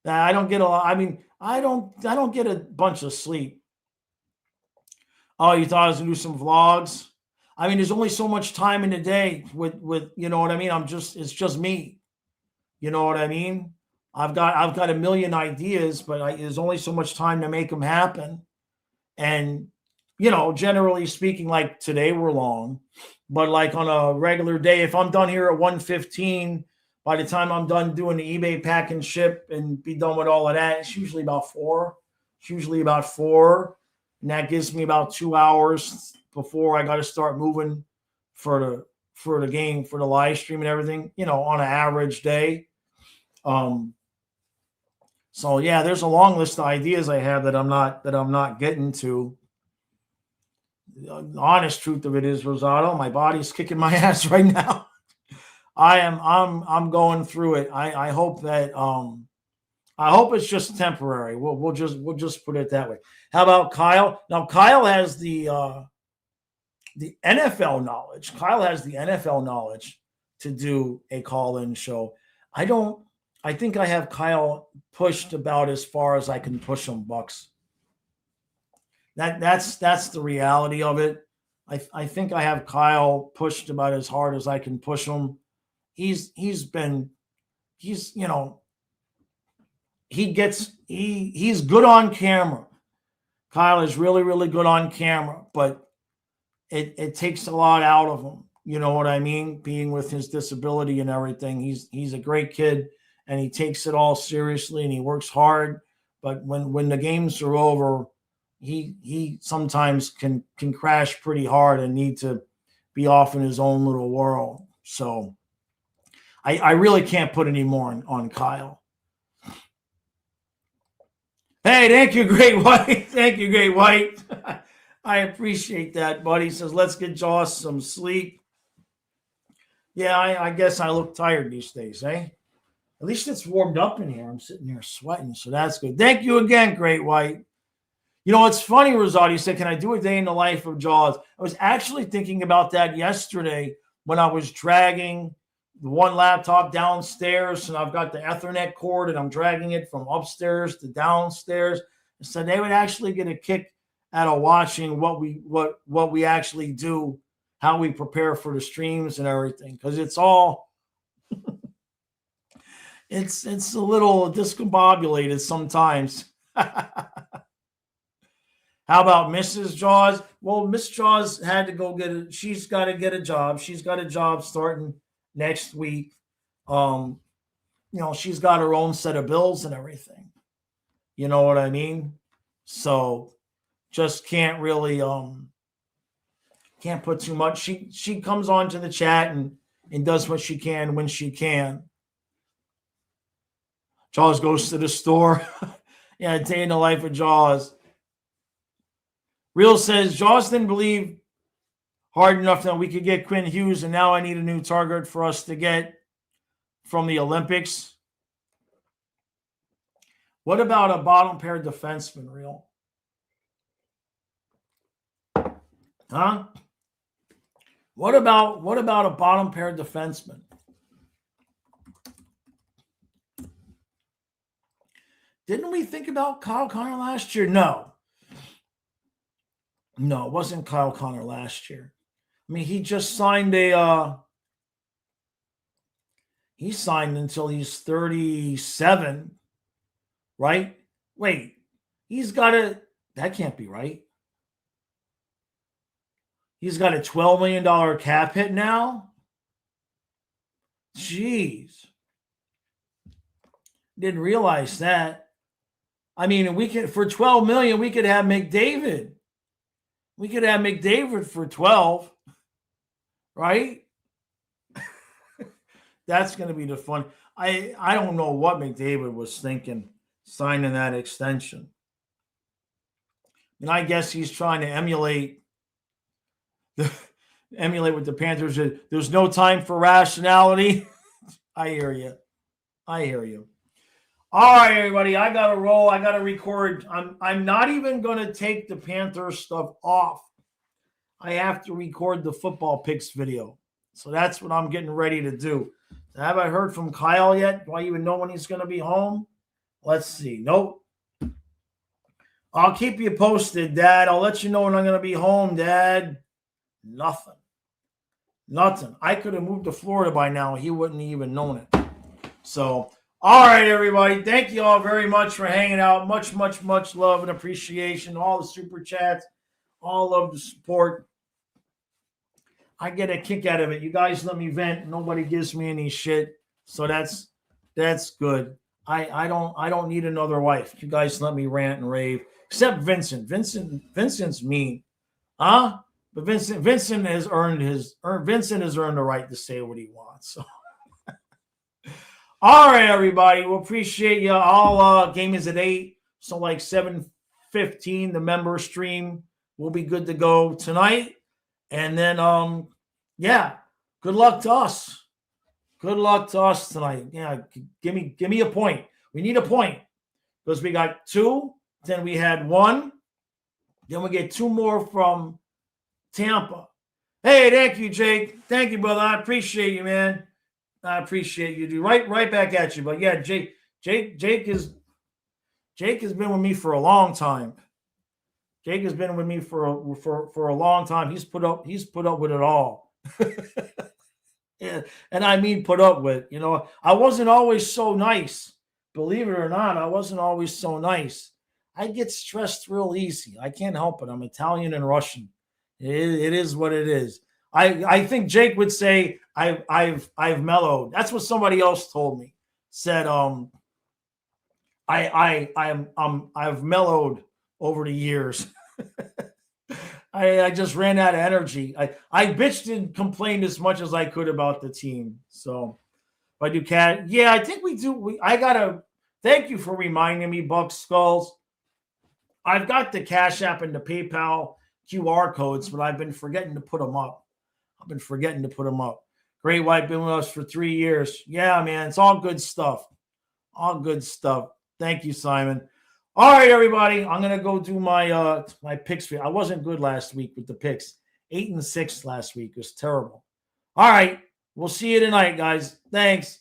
I don't get a lot. I mean, I don't get a bunch of sleep. Oh, you thought I was gonna do some vlogs? I mean, there's only so much time in the day with you know what I mean? It's just me. You know what I mean? I've got a million ideas, but there's only so much time to make them happen. And, generally speaking, like today we're long, but like on a regular day, if I'm done here at 1:15, by the time I'm done doing the eBay pack and ship and be done with all of that, it's usually about 4. It's usually about 4. And that gives me about 2 hours before I got to start moving for the game, for the live stream and everything, on an average day. So yeah, there's a long list of ideas I have that I'm not getting to. The honest truth of it is, Rosado, my body's kicking my ass right now. I'm going through it. I hope that I hope it's just temporary. We'll just put it that way. How about Kyle? Now Kyle has the NFL knowledge. Kyle has the NFL knowledge to do a call-in show. I don't. I think I have Kyle pushed about as far as I can push him, Bucks. That's the reality of it. I think I have Kyle pushed about as hard as I can push him. He's good on camera. Kyle is really, really good on camera, but it takes a lot out of him. You know what I mean? Being with his disability and everything. He's a great kid and he takes it all seriously and he works hard. But when the games are over, he sometimes can crash pretty hard and need to be off in his own little world. So I really can't put any more on Kyle. Hey, thank you, Great White. Thank you, Great White. I appreciate that, buddy. He says, let's get Joss some sleep. Yeah, I guess I look tired these days, eh? At least it's warmed up in here. I'm sitting here sweating, so that's good. Thank you again, Great White. You know, it's funny, Rosati said, can I do a day in the life of Jaws? I was actually thinking about that yesterday when I was dragging the one laptop downstairs and I've got the Ethernet cord and I'm dragging it from upstairs to downstairs. So they would actually get a kick out of watching what we actually do, how we prepare for the streams and everything, because it's all it's a little discombobulated sometimes. How about Mrs. Jaws? Well, Miss Jaws had to go get it. She's got to get a job. She's got a job starting next week. She's got her own set of bills and everything. You know what I mean? So just can't really can't put too much. She comes onto the chat and does what she can when she can. Jaws goes to the store. Yeah, a day in the life of Jaws. Real says, Jaws didn't believe hard enough that we could get Quinn Hughes, and now I need a new target for us to get from the Olympics. What about a bottom pair defenseman, Real? Huh? What about a bottom pair defenseman? Didn't we think about Kyle Connor last year? No, it wasn't Kyle Connor last year. I mean, he just signed he signed until he's 37, right? Wait, that can't be right. He's got a $12 million cap hit now? Jeez. Didn't realize that. I mean, for $12 million, we could have McDavid. We could have McDavid for 12, right? That's going to be the fun. I don't know what McDavid was thinking signing that extension. And I guess he's trying to emulate with the Panthers. There's no time for rationality. I hear you. All right, everybody. I got to roll. I got to record. I'm not even going to take the Panthers stuff off. I have to record the football picks video. So that's what I'm getting ready to do. Have I heard from Kyle yet? Do I even know when he's going to be home? Let's see. Nope. I'll keep you posted, Dad. I'll let you know when I'm going to be home, Dad. Nothing. I could have moved to Florida by now. He wouldn't have even known it. So, all right, everybody. Thank you all very much for hanging out. Much, much, much love and appreciation. All the super chats. All of the support. I get a kick out of it. You guys let me vent. Nobody gives me any shit. So that's good. I don't need another wife. You guys let me rant and rave. Except Vincent. Vincent's mean. Huh? But Vincent has earned the right to say what he wants. So. All right, everybody. We appreciate you. All game is at 8. So like 7:15, the member stream will be good to go tonight. And then, good luck to us. Good luck to us tonight. Yeah, give me a point. We need a point because we got 2. Then we had 1. Then we get 2 more from Tampa. Hey, thank you, Jake. Thank you, brother. I appreciate you, man. I appreciate you, dude. Right back at you. But yeah, Jake has been with me for a long time. Jake has been with me for a long time. He's put up with it all. Yeah, and I mean put up with. I wasn't always so nice. Believe it or not, I wasn't always so nice. I get stressed real easy. I can't help it. I'm Italian and Russian. It is what it is. I think Jake would say I've mellowed. That's what somebody else told me. Said I've mellowed over the years. I just ran out of energy. I bitched and complained as much as I could about the team. So if I do yeah, I think we do. I gotta thank you for reminding me, Buck Skulls. I've got the Cash App and the PayPal QR codes, but I've been forgetting to put them up. Great White been with us for 3 years. Yeah, man, it's all good stuff. All good stuff. Thank you, Simon. All right, everybody. I'm gonna go do my my picks. I wasn't good last week with the picks. 8-6 last week. It was terrible. All right. We'll see you tonight, guys. Thanks.